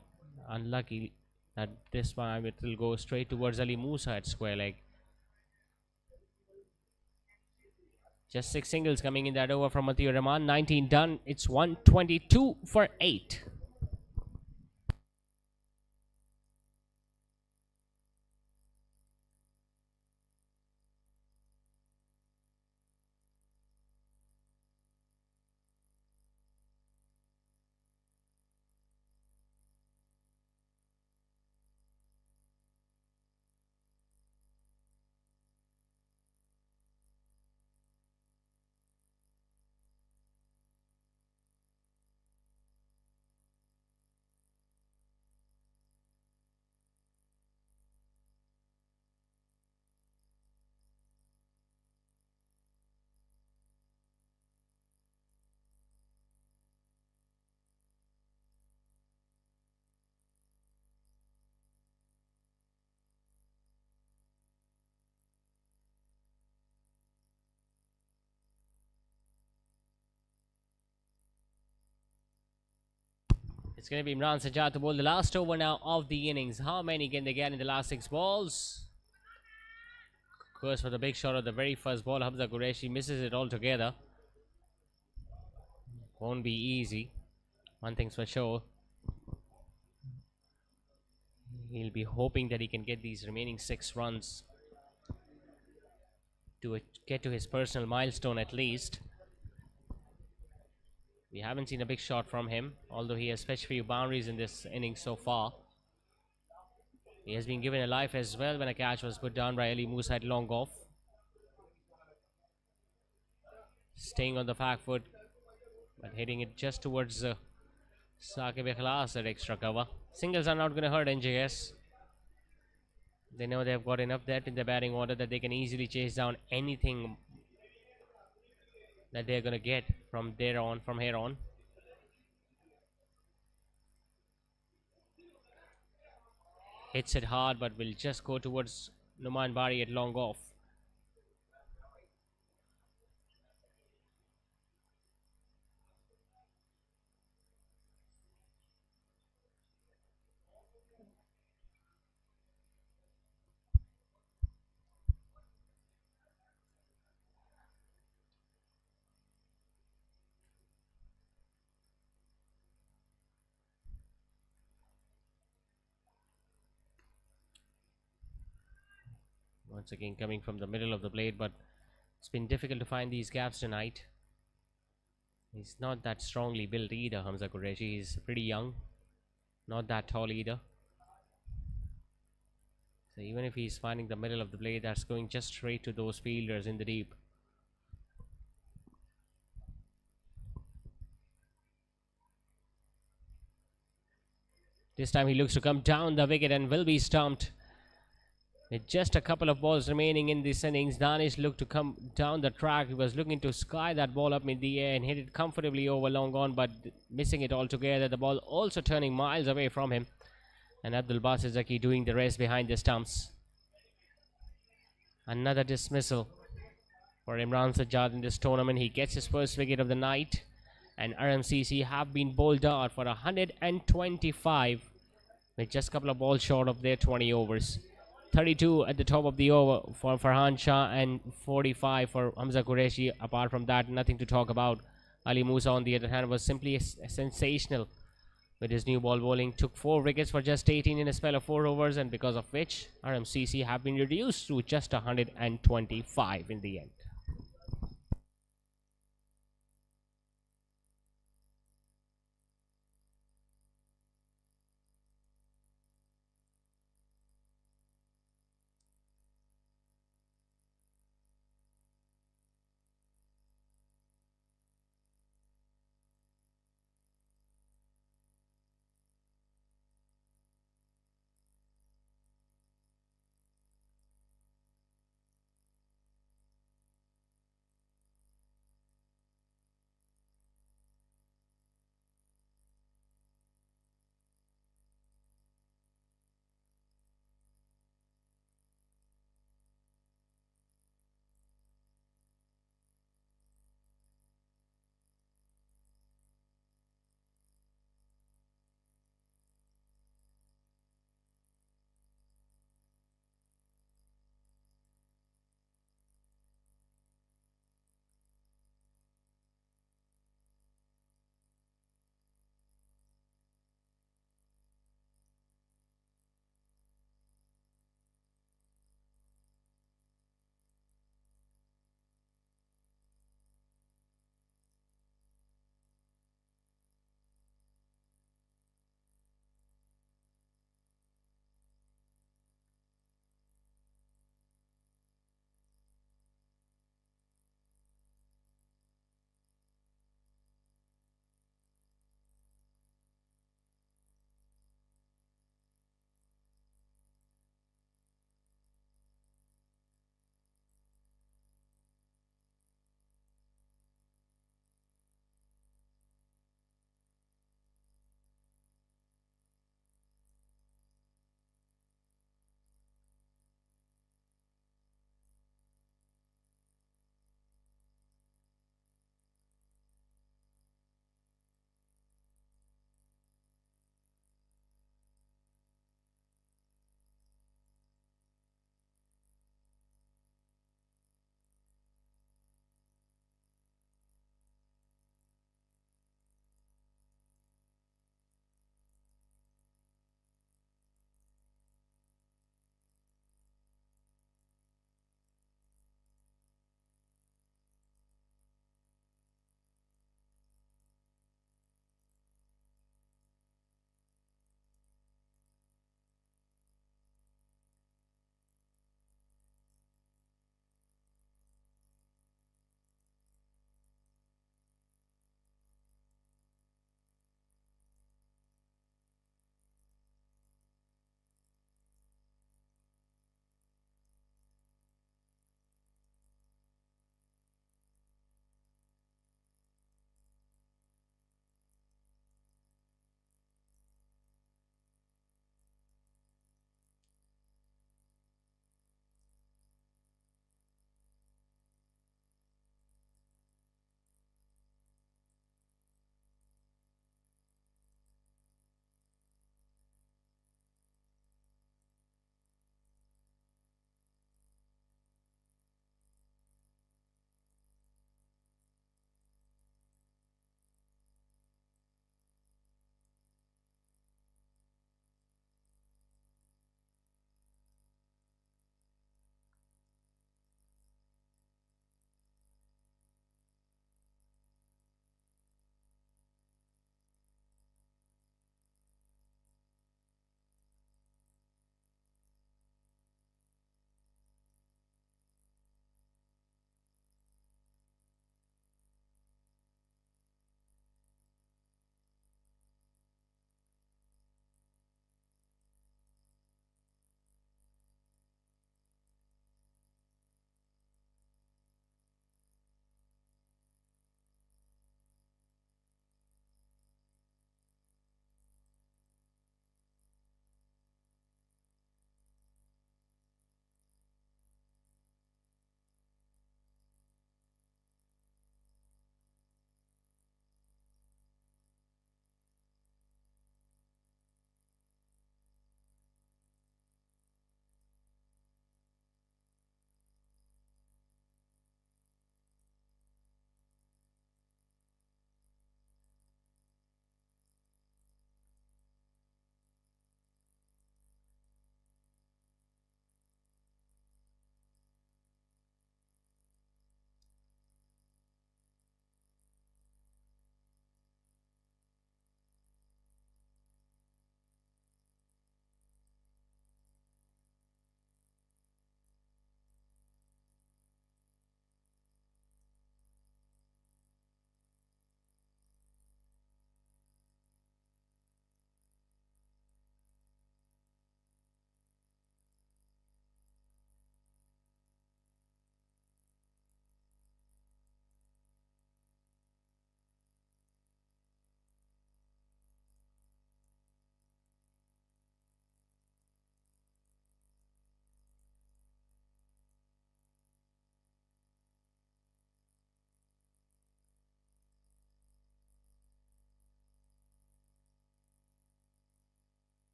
unlucky that this time it will go straight towards Ali Musa at square leg. Just 6 singles coming in that over from Mathew Rahman. 19 done. It's 122 for 8. It's going to be Imran Sajjad to bowl the last over now of the innings. How many can they get in the last 6 balls? Of course, for the big shot of the very first ball, Hamza Qureshi misses it altogether. Won't be easy. One thing's for sure. He'll be hoping that he can get these remaining 6 runs to get to his personal milestone at least. We haven't seen a big shot from him, although he has fetched a few boundaries in this inning so far. He has been given a life as well when a catch was put down by Ali Musa at long off. Staying on the back foot, but hitting it just towards the Saqib Ikhlas that extra cover. Singles are not going to hurt NJS. They know they've got enough depth in their batting order that they can easily chase down anything that they're going to get from there on, from here on. Hits it hard, but will just go towards Numan Bari at long off. Once again coming from the middle of the blade, but it's been difficult to find these gaps tonight. He's not that strongly built either, Hamza Qureshi. He's pretty young, not that tall either. So even if he's finding the middle of the blade, that's going just straight to those fielders in the deep. This time he looks to come down the wicket and will be stumped. With just a couple of balls remaining in this innings, Danish looked to come down the track. He was looking to sky that ball up in the air and hit it comfortably over long on, but missing it altogether. The ball also turning miles away from him. And Abdul Basit Zaki doing the rest behind the stumps. Another dismissal for Imran Sajjad in this tournament. He gets his first wicket of the night. And RMCC have been bowled out for 125 with just a couple of balls short of their 20 overs. 32 at the top of the over for Farhan Shah and 45 for Hamza Qureshi. Apart from that, nothing to talk about. Ali Musa, on the other hand, was simply sensational with his new ball bowling. Took 4 wickets for just 18 in a spell of 4 overs, and because of which RMCC have been reduced to just 125 in the end.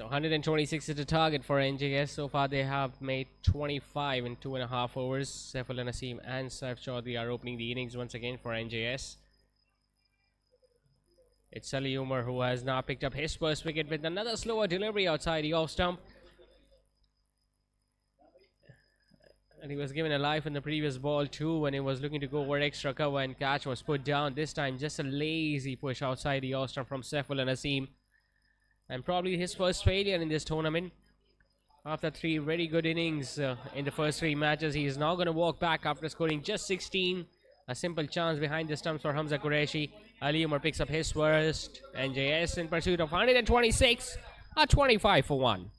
So 126 is the target for NJS. So far they have made 25 in 2.5 overs. Saifullah Naseem and Saif Chaudhary are opening the innings once again for NJS. It's Ali Umar who has now picked up his first wicket with another slower delivery outside the off stump. And he was given a life in the previous ball too when he was looking to go over extra cover and catch was put down. This time just a lazy push outside the off stump from Saifullah Naseem. And probably his first failure in this tournament. After 3 very good innings in the first 3 matches, he is now going to walk back after scoring just 16. A simple chance behind the stumps for Hamza Qureshi. Ali Umar picks up his first. NJS in pursuit of 126. A 25 for 1.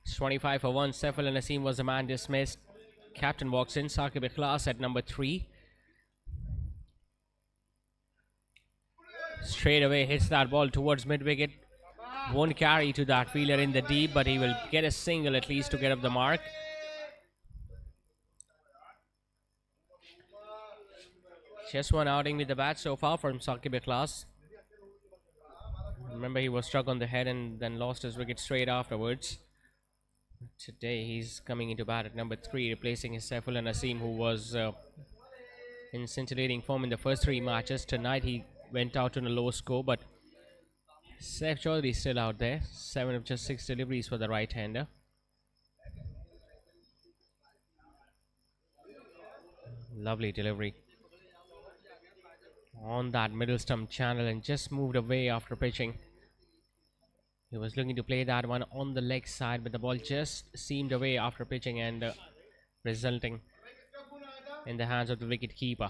It's 25 for 1. Saifullah Naseem was the man dismissed. Captain walks in. Saqib Ikhlas at number 3. Straight away hits that ball towards mid-wicket. Won't carry to that fielder in the deep, but he will get a single at least to get up the mark. Just one outing with the bat so far from Saqib Ikhlas. Remember, he was struck on the head and then lost his wicket straight afterwards. Today he's coming into bat at number 3, replacing his Saifullah Naseem, who was in scintillating form in the first 3 matches. Tonight he went out on a low score, but Saif Chaudhary is still out there. 7 of just 6 deliveries for the right-hander. Lovely delivery on that middle stump channel and just moved away after pitching. He was looking to play that one on the leg side, but the ball just seamed away after pitching and resulting in the hands of the wicket keeper.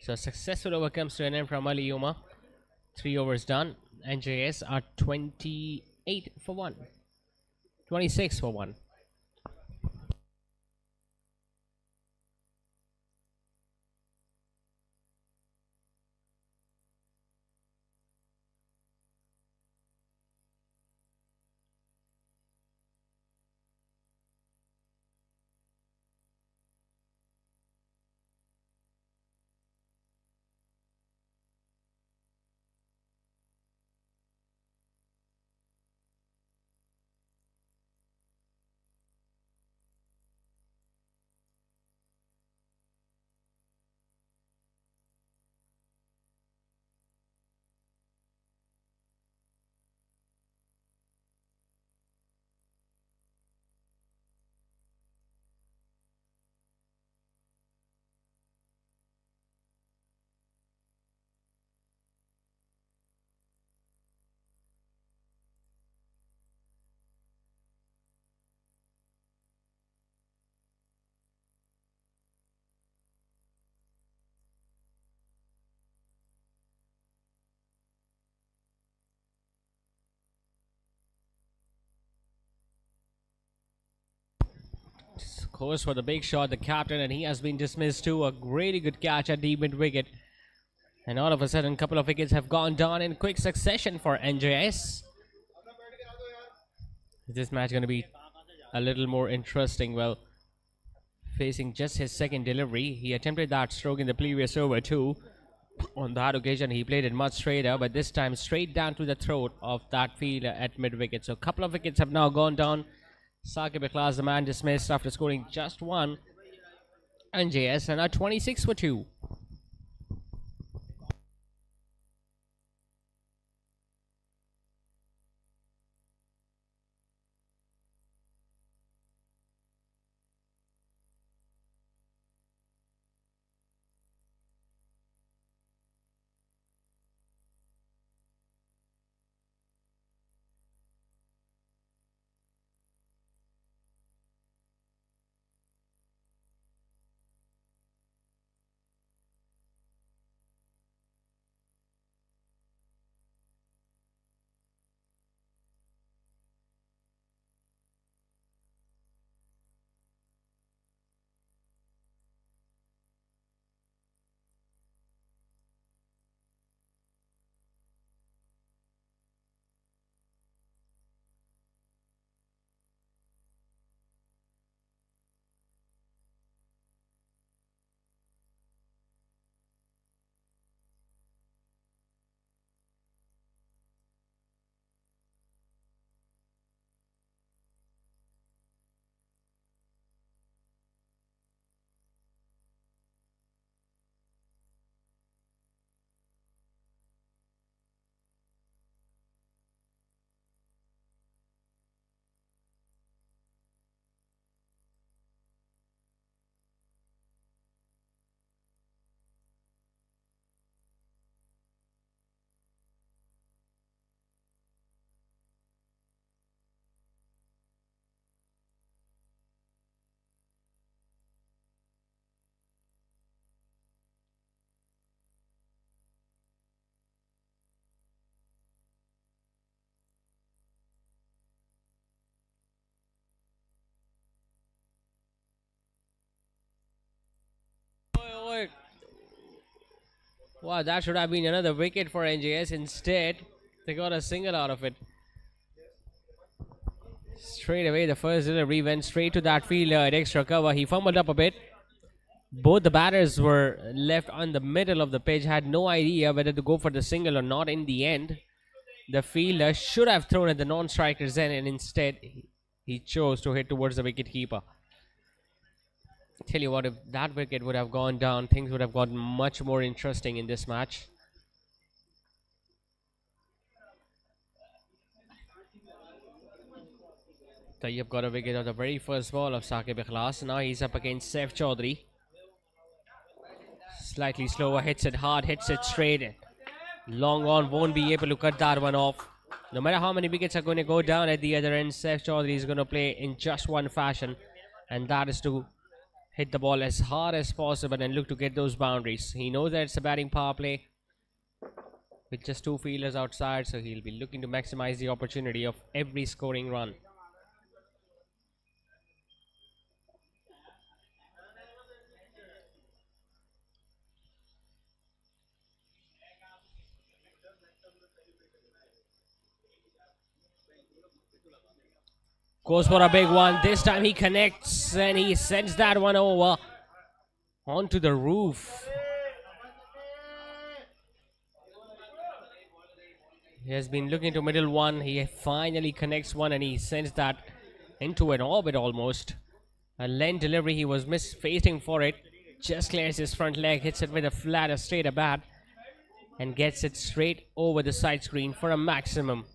So a successful over comes to an end from Ali Umar. 3 overs done. NJS are 28 for 1. 26 for 1. Goes for the big shot, the captain, and he has been dismissed too. A really good catch at the mid wicket. And all of a sudden, a couple of wickets have gone down in quick succession for NJS. Is this match going to be a little more interesting? Well, facing just his second delivery. He attempted that stroke in the previous over too. On that occasion, he played it much straighter, but this time straight down to the throat of that fielder at mid-wicket. So a couple of wickets have now gone down. Saqib Ikhlas, the man, dismissed after scoring just one. NJS are now 26 for 2. Wow, that should have been another wicket for NJS. Instead, they got a single out of it. Straight away, the first delivery went straight to that fielder at extra cover. He fumbled up a bit. Both the batters were left on the middle of the pitch, had no idea whether to go for the single or not in the end. The fielder should have thrown at the non-striker's end, and instead he chose to hit towards the wicket-keeper. Tell you what, if that wicket would have gone down, things would have gotten much more interesting in this match. Tayyab got a wicket on the very first ball of Saqib Ikhlas. Now he's up against Saif Chaudhary. Slightly slower, hits it hard, hits it straight. Long on, won't be able to cut that one off. No matter how many wickets are going to go down at the other end, Saif Chaudhary is going to play in just one fashion, and that is to hit the ball as hard as possible and look to get those boundaries. He knows that it's a batting power play with just two fielders outside, so he'll be looking to maximize the opportunity of every scoring run. Goes for a big one. This time he connects and he sends that one over onto the roof. He has been looking to middle one. He finally connects one and he sends that into an orbit almost. A length delivery. He was facing for it. Just clears his front leg. Hits it with a flatter straighter bat and gets it straight over the side screen for a maximum.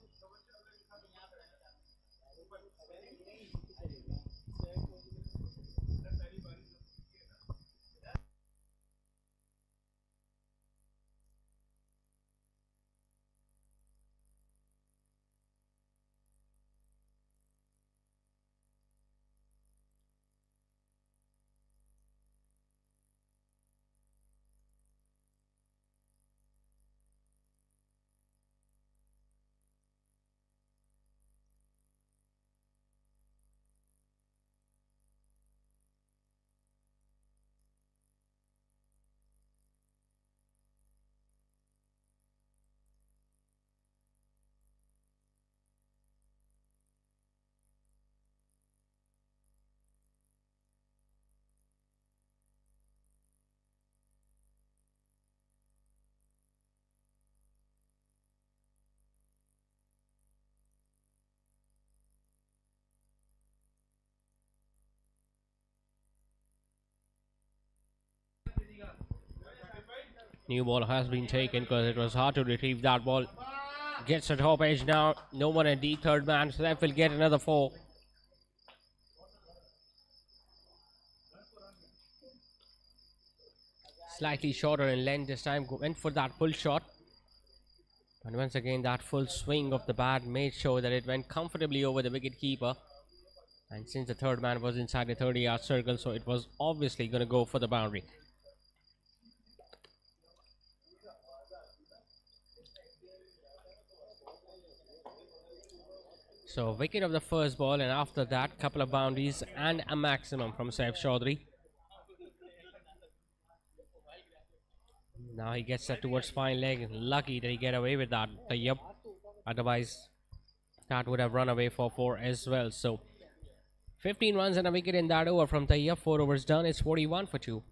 New ball has been taken because it was hard to retrieve that ball. Gets the top edge now. No one at the third man. So that will get another 4. Slightly shorter in length this time. Went for that full shot. And once again, that full swing of the bat made sure that it went comfortably over the wicket keeper. And since the third man was inside the 30-yard circle, so it was obviously going to go for the boundary. So wicket of the first ball, and after that, couple of boundaries and a maximum from Saif Chaudhary. Now he gets that towards fine leg. Lucky that he get away with that. Yep. Otherwise, that would have run away for 4 as well. So 15 runs and a wicket in that over from Tayyab. 4 overs done. It's 41 for 2.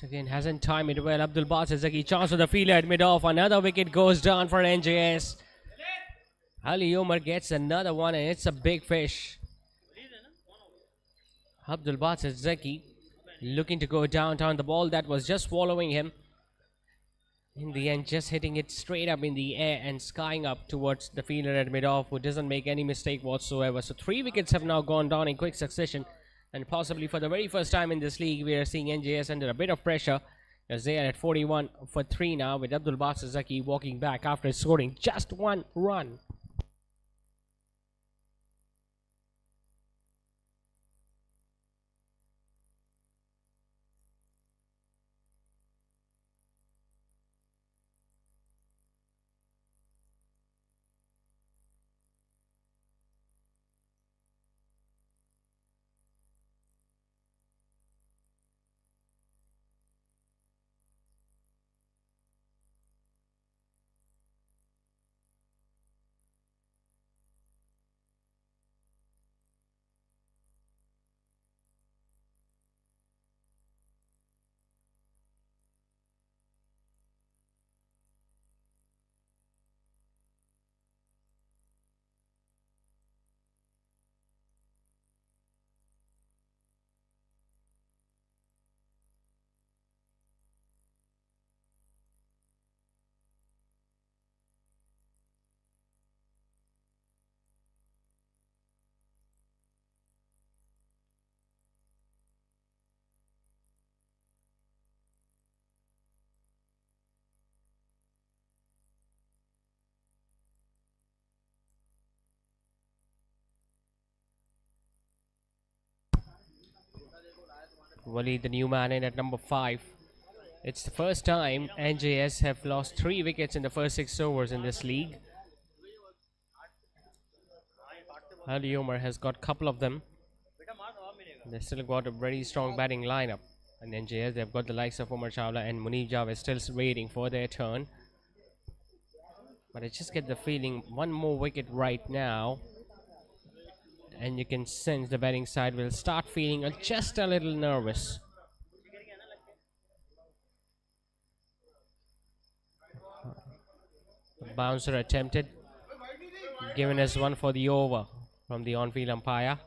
Again, hasn't timed it well. Abdul Basit Zaki, chance for the fielder at mid-off. Another wicket goes down for NJS. Ali Umar gets another one, and it's a big fish. Abdul Basit Zaki looking to go downtown. The ball that was just following him, in the end, just hitting it straight up in the air and skying up towards the fielder at mid-off, who doesn't make any mistake whatsoever. So 3 wickets have now gone down in quick succession. And possibly for the very first time in this league, we are seeing NJS under a bit of pressure, as they are at 41 for 3 now, with Abdul Basit Zaki walking back after scoring just 1 run. Wali, the new man in at number 5. It's the first time NJS have lost 3 wickets in the first 6 overs in this league. Ali Umar has got a couple of them. They still got a very strong batting lineup. And NJS, they've got the likes of Umar Chawla and Munib Javed still waiting for their turn. But I just get the feeling one more wicket right now, and you can sense the batting side will start feeling just a little nervous. Bouncer attempted, given us one for the over from the on-field umpire.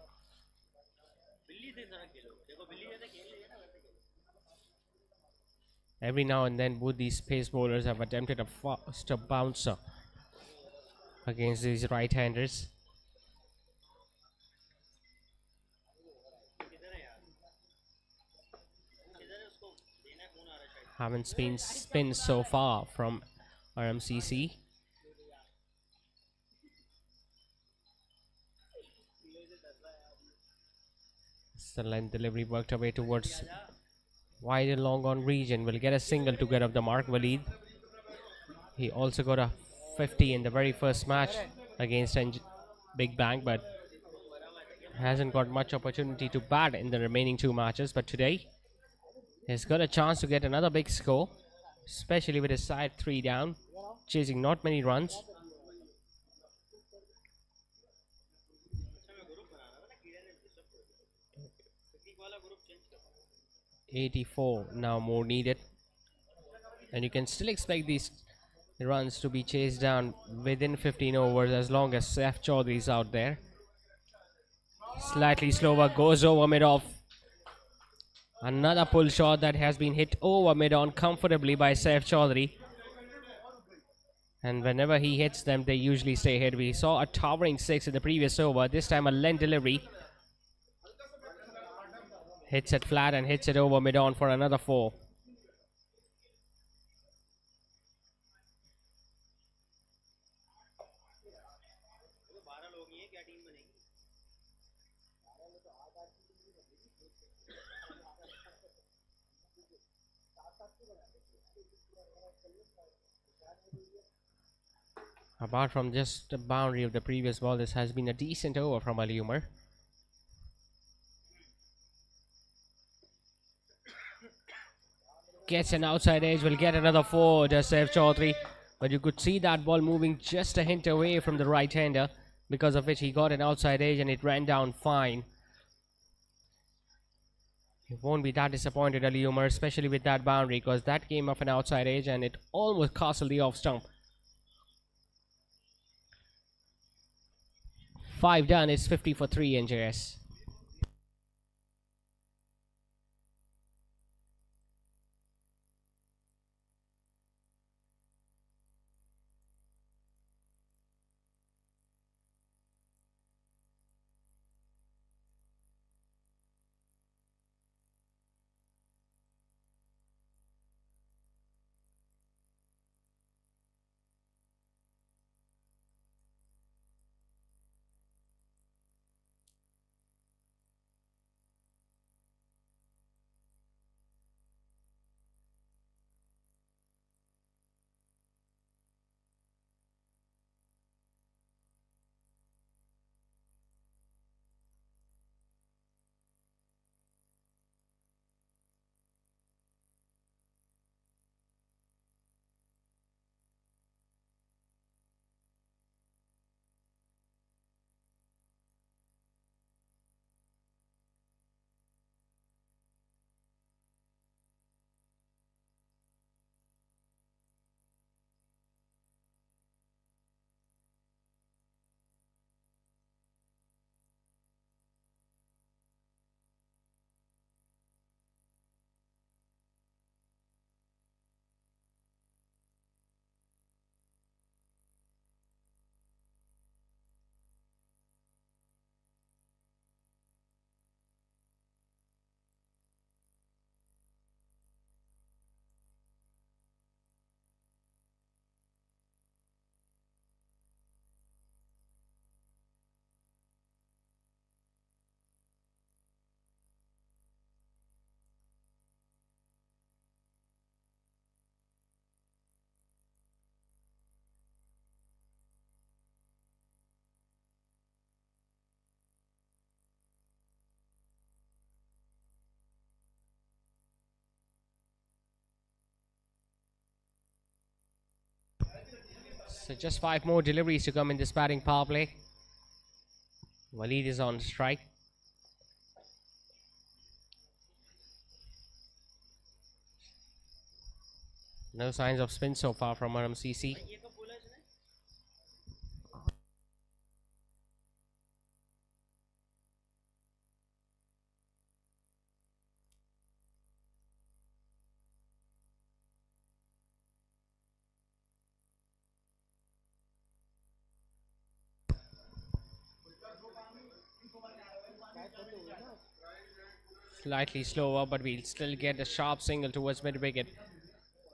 Every now and then both these pace bowlers have attempted a faster bouncer against these right-handers. Haven't been spins so far from RMCC. The length delivery worked away towards wide and long on region. Will get a single to get up the mark. Waleed. He also got a 50 in the very first match against Big Bang, but hasn't got much opportunity to bat in the remaining two matches. But today, he's got a chance to get another big score, especially with his side 3 down, chasing not many runs. 84 now more needed, and you can still expect these runs to be chased down within 15 overs as long as Saif Chaudhary is out there. Slightly slower, goes over mid-off. Another pull shot that has been hit over mid-on comfortably by Saif Chaudhary. And whenever he hits them, they usually stay ahead. We saw a towering 6 in the previous over. This time a length delivery. Hits it flat and hits it over mid-on for another 4. Apart from just the boundary of the previous ball, this has been a decent over from Ali Umar. Gets an outside edge, will get another 4 to Saif Chaudhary. But you could see that ball moving just a hint away from the right-hander, because of which he got an outside edge and it ran down fine. You won't be that disappointed, Ali Umar, especially with that boundary, because that came off an outside edge and it almost castled the off stump. 5 done, it's 50 for 3 NJS. So just 5 more deliveries to come in this batting power play. Waleed is on strike. No signs of spin so far from RMCC. Slightly slower, but we'll still get a sharp single towards mid wicket.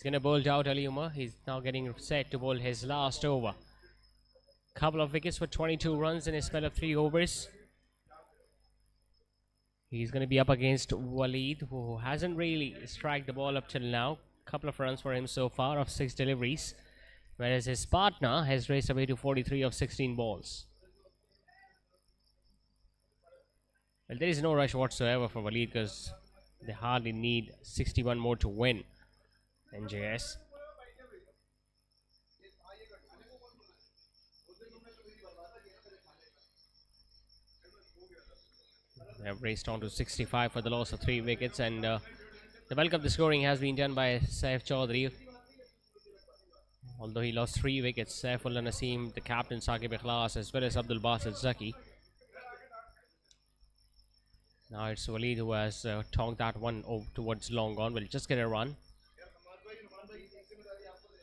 He's going to bowl out Ali Umar. He's now getting set to bowl his last over. Couple of wickets for 22 runs in a spell of 3 overs. He's going to be up against Waleed, who hasn't really struck the ball up till now. Couple of runs for him so far of 6 deliveries, whereas his partner has raced away to 43 of 16 balls. Well, there is no rush whatsoever for Waleed because they hardly need 61 more to win NJS. They have raced on to 65 for the loss of 3 wickets, and the bulk of the scoring has been done by Saif Chaudhary. Although he lost 3 wickets, Saifullah Naseem, the captain, Saqib Ikhlas, as well as Abdul Basit Zaki. Now it's Waleed who has tonked that one over towards long on. Will just get a run.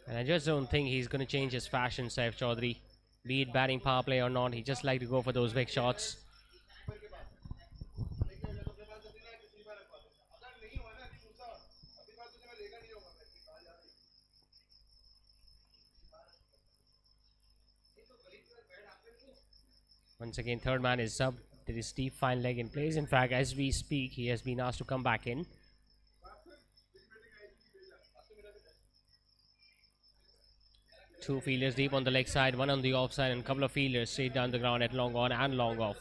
And I just don't think he's going to change his fashion, Saif Chaudhary. Be it batting power play or not, he just like to go for those big shots. Once again, third man is up. There is deep fine leg in place. In fact, as we speak, he has been asked to come back in. Two fielders deep on the leg side, one on the off side, and a couple of fielders straight down the ground at long on and long off.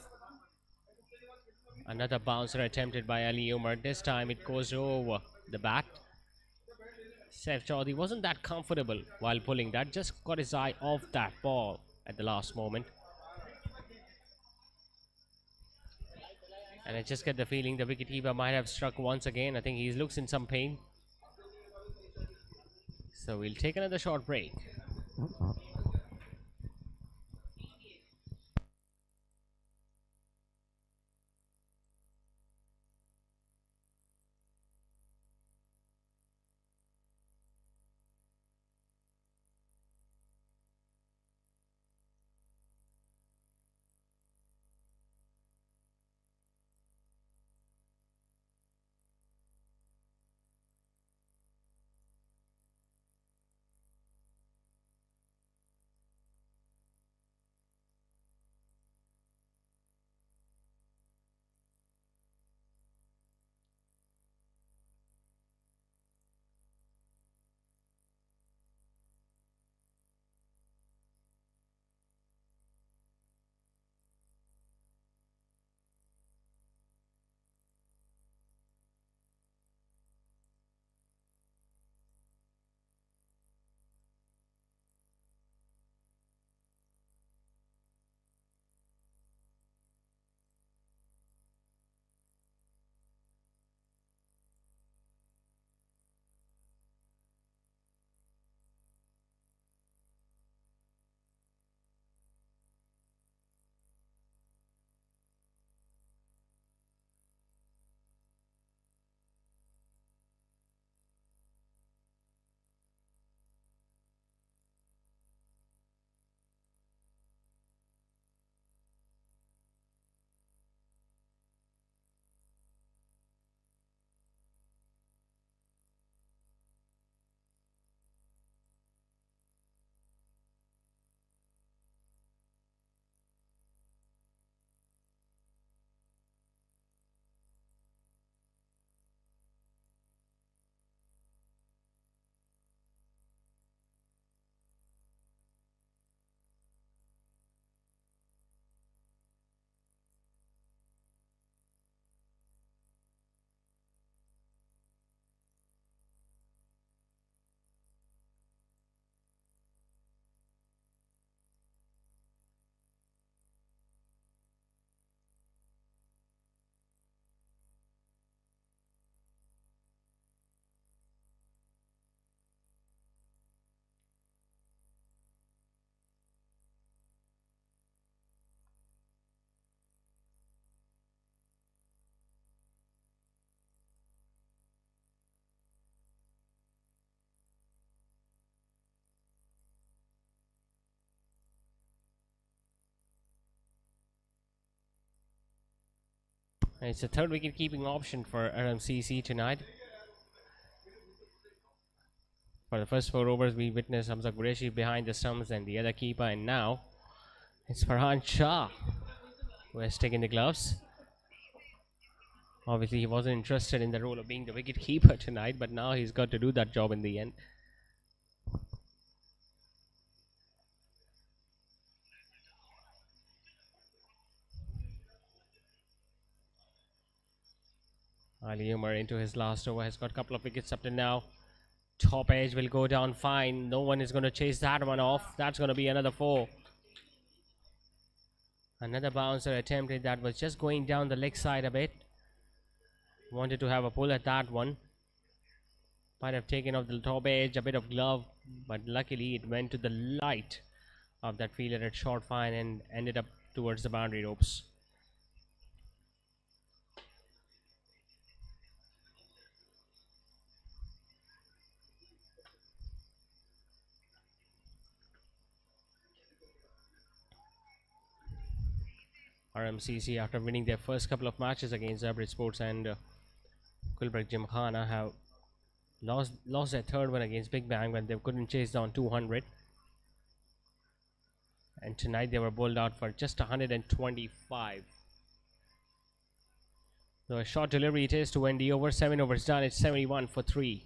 Another bouncer attempted by Ali Umar. This time it goes over the bat. Saif Chaudhary wasn't that comfortable while pulling that. Just got his eye off that ball at the last moment. And I just get the feeling the wicketkeeper might have struck once again. I think he looks in some pain. So we'll take another short break. It's a third wicket keeping option for Arham CC tonight. For the first 4 overs, we witnessed Hamza Qureshi behind the stumps and the other keeper, and now it's Farhan Shah who has taken the gloves. Obviously, he wasn't interested in the role of being the wicket keeper tonight, but now he's got to do that job in the end. Ali Umar into his last over has got a couple of wickets up to now. Top edge will go down fine. No one is going to chase that one off. That's going to be another 4. Another bouncer attempted that was just going down the leg side a bit. Wanted to have a pull at that one. Might have taken off the top edge, a bit of glove, but luckily it went to the light of that fielder at short fine and ended up towards the boundary ropes. RMCC, after winning their first couple of matches against Zabrid Sports and Kulberg Gymkhana, have lost their third one against Big Bang when they couldn't chase down 200. And tonight they were bowled out for just 125. So a short delivery it is to end the over. 7 overs done. It's 71 for 3.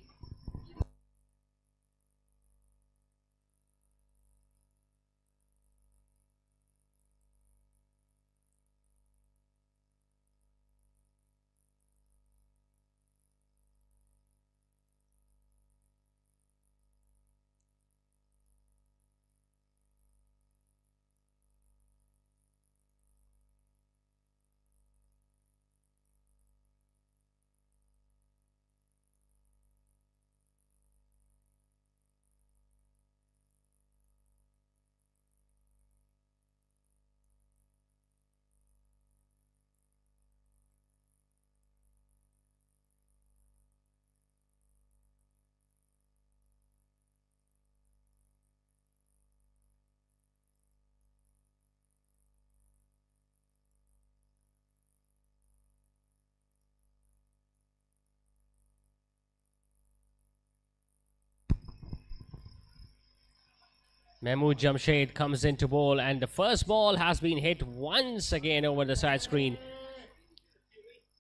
Mahmood Jamshed comes into bowl, and the first ball has been hit once again over the side screen.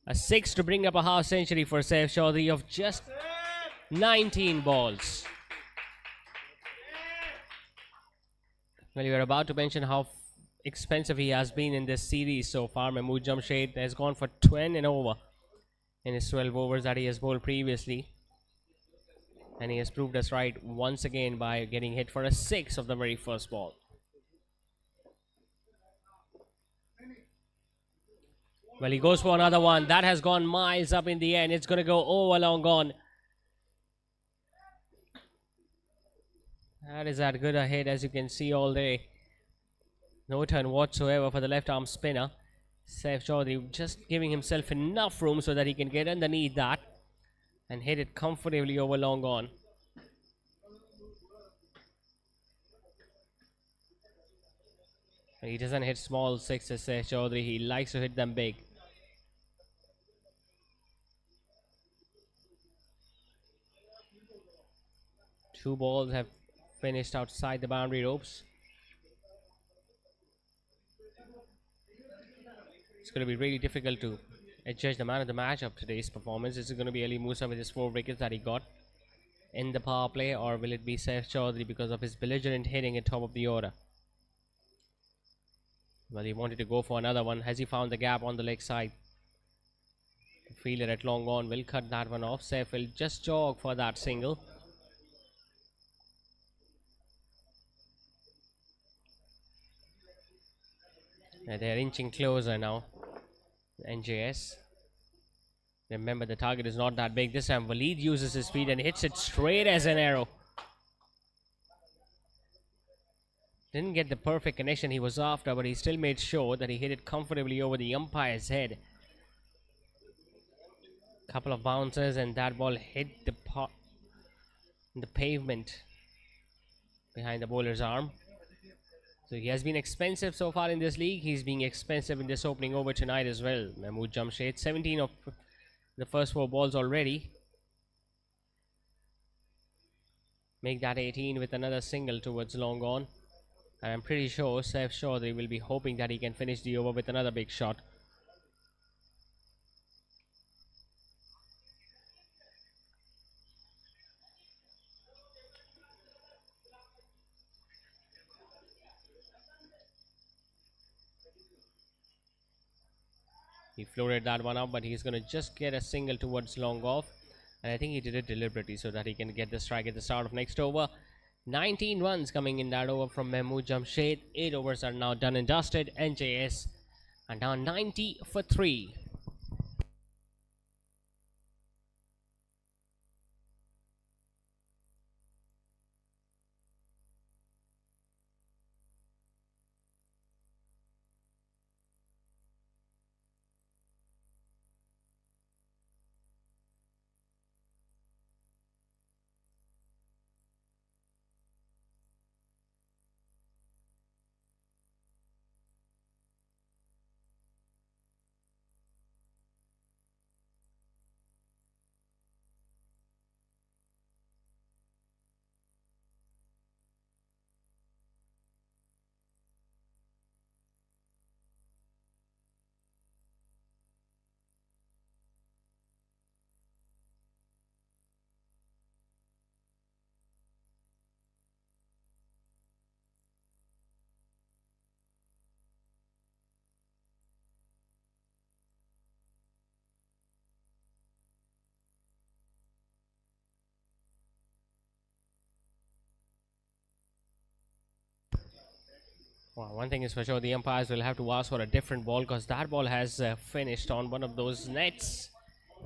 A 6 to bring up a half century for Saif Chaudhary of just 19 balls. Well, you were about to mention how expensive he has been in this series so far. Mahmood Jamshed has gone for 10 and over in his 12 overs that he has bowled previously. And he has proved us right once again by getting hit for a 6 of the very first ball. Well, he goes for another one. That has gone miles up in the end. It's going to go over long gone. That is as good a hit as you can see all day. No turn whatsoever for the left arm spinner. Saif Chaudhary just giving himself enough room so that he can get underneath that and hit it comfortably over long on. He doesn't hit small sixes, Saif Chaudhary. He likes to hit them big. Two balls have finished outside the boundary ropes. It's going to be really difficult to judge the man of the match of today's performance. Is it going to be Ali Musa with his 4 wickets that he got in the power play, or will it be Saif Chaudhary because of his belligerent hitting at top of the order? Well, he wanted to go for another one. Has he found the gap on the leg side? The fielder at long on will cut that one off. Saif will just jog for that single. They're inching closer now. NJS. Remember, the target is not that big. This time Waleed uses his feet and hits it straight as an arrow. Didn't get the perfect connection he was after, but he still made sure that he hit it comfortably over the umpire's head. Couple of bounces and that ball hit the pavement behind the bowler's arm. So he has been expensive so far in this league. He's being expensive in this opening over tonight as well. Mahmood Jamshed, 17 of the first 4 balls already. make that 18 with another single towards long on. And I'm pretty sure Saif Chaudhary will be hoping that he can finish the over with another big shot. He floated that one up, but he's going to just get a single towards long off. And I think he did it deliberately so that he can get the strike at the start of next over. 19 runs coming in that over from Mahmood Jamshed. 8 overs are now done and dusted. NJS are now 90 for 3. Well, one thing is for sure, the umpires will have to ask for a different ball because that ball has finished on one of those nets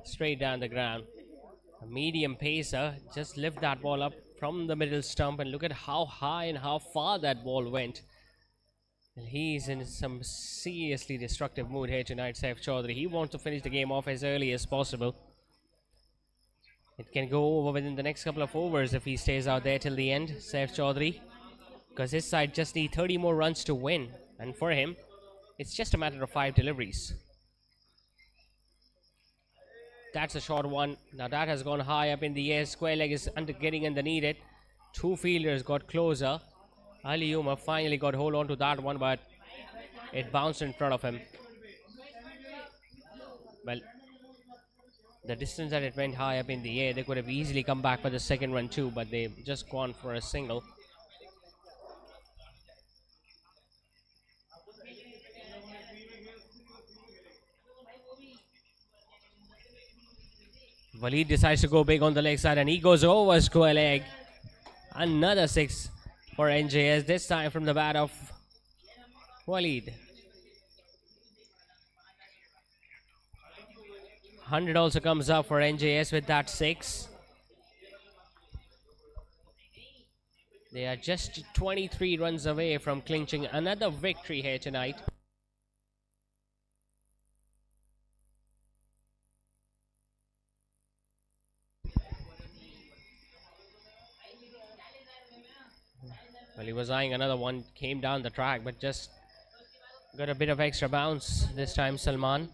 straight down the ground. A medium pacer, just lift that ball up from the middle stump and look at how high and how far that ball went. He's in some seriously destructive mood here tonight, Saif Chaudhary. He wants to finish the game off as early as possible. It can go over within the next couple of overs if he stays out there till the end, Saif Chaudhary, because his side just need 30 more runs to win, and for him it's just a matter of 5 deliveries. That's a short one. Now that has gone high up in the air. Square leg is getting underneath it. 2 fielders got closer. Ali Umar finally got hold on to that one, but it bounced in front of him. Well, the distance that it went high up in the air, they could have easily come back for the second run too, but they've just gone for a single. Waleed decides to go big on the leg side and he goes over square leg. Another 6 for NJS, this time from the bat of Waleed. 100 also comes up for NJS with that 6. They are just 23 runs away from clinching another victory here tonight. Well, he was eyeing another one, came down the track, but just got a bit of extra bounce this time, Salman.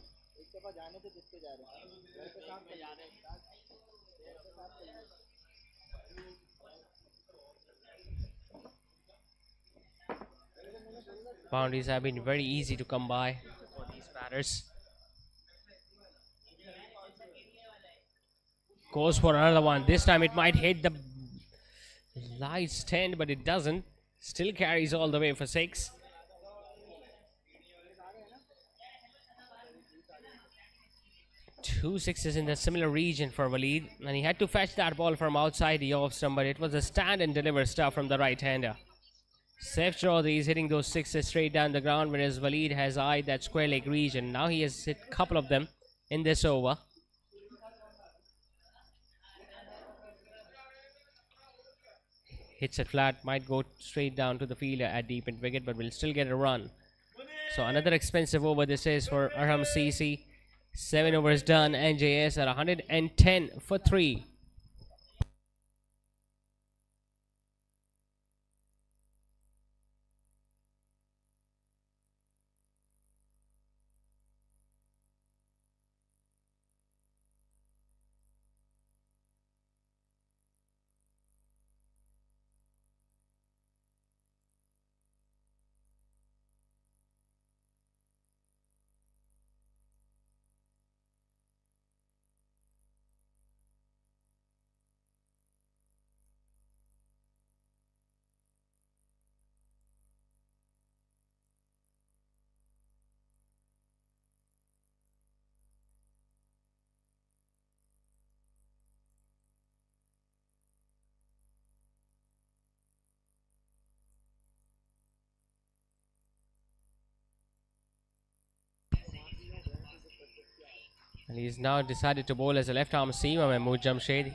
Boundaries have been very easy to come by for these batters. Goes for another one. This time it might hit the light stand, but it doesn't. Still carries all the way for 6. Two sixes in the similar region for Waleed, and he had to fetch that ball from outside the off stump, but it was a stand and deliver stuff from the right-hander. Saif Chaudhary is hitting those 6s straight down the ground, whereas Waleed has eyed that square leg region. Now he has hit a couple of them in this over. Hits it flat, might go straight down to the fielder at deep in wicket, but will still get a run. So another expensive over this is for Arham CC. 7 overs done. NJS at 110 for 3. And he's now decided to bowl as a left-arm seamer, Mahmood Jamshed.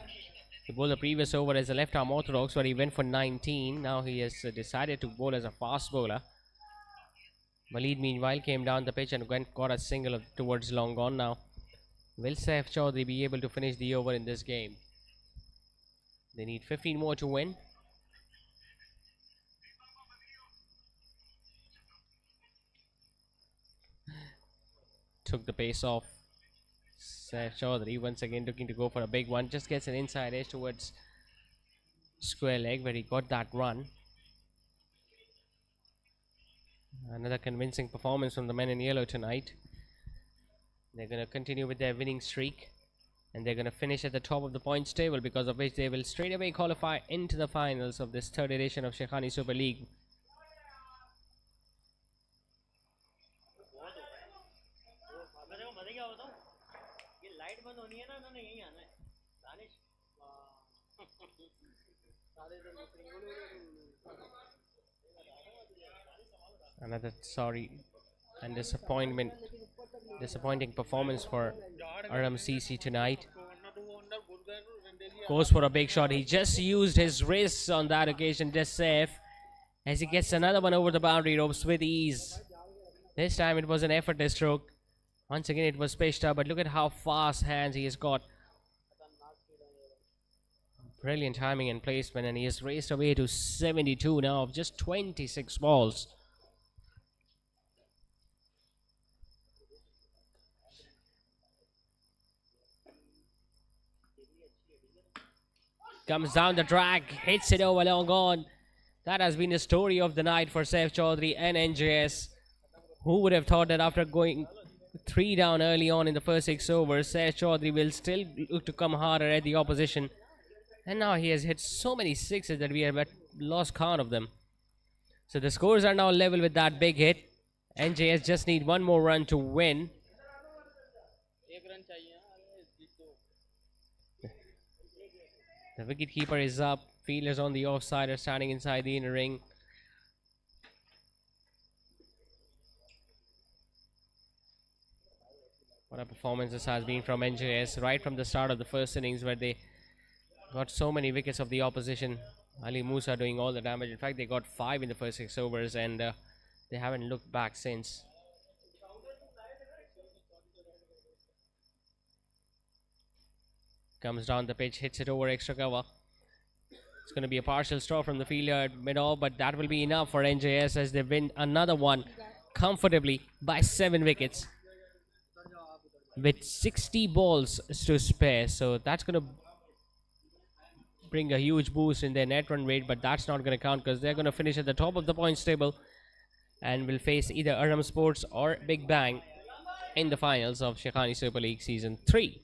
He bowled the previous over as a left-arm orthodox where he went for 19. Now he has decided to bowl as a fast bowler. Waleed meanwhile came down the pitch and got a single towards long on now. Will Saif Chaudhary be able to finish the over in this game? They need 15 more to win. Took the pace off. Saif Chaudhary once again looking to go for a big one. Just gets an inside edge towards square leg where he got that run. Another convincing performance from the men in yellow tonight. They're going to continue with their winning streak. And they're going to finish at the top of the points table, because of which they will straight away qualify into the finals of this third edition of Shaikhani Super League. Another disappointing performance for Arham CC tonight. Goes for a big shot. He just used his wrists on that occasion, just safe, as he gets another one over the boundary ropes with ease. This time it was an effortless stroke. Once again it was pitched up, but look at how fast hands he has got. Brilliant timing and placement, and he has raced away to 72 now of just 26 balls. Comes down the track, hits it over long on. That has been the story of the night for Saif Chaudhary and NJS. Who would have thought that after going 3 down early on in the first 6 overs, Saif Chaudhary will still look to come harder at the opposition. And now he has hit so many sixes that we have lost count of them. So the scores are now level with that big hit. NJS just need one more run to win. The wicketkeeper is up. Fielders on the offside are standing inside the inner ring. What a performance this has been from NJS right from the start of the first innings, where they got so many wickets of the opposition. Ali Musa doing all the damage. In fact, they got 5 in the first 6 overs, and they haven't looked back since. Comes down the pitch, hits it over extra cover. It's going to be a partial straw from the fielder at mid-off, but that will be enough for NJS as they win another one comfortably by 7 wickets with 60 balls to spare. So that's going to bring a huge boost in their net run rate, but that's not going to count because they're going to finish at the top of the points table and will face either Arham Sports or Big Bang in the finals of Shaikhani Super League Season 3.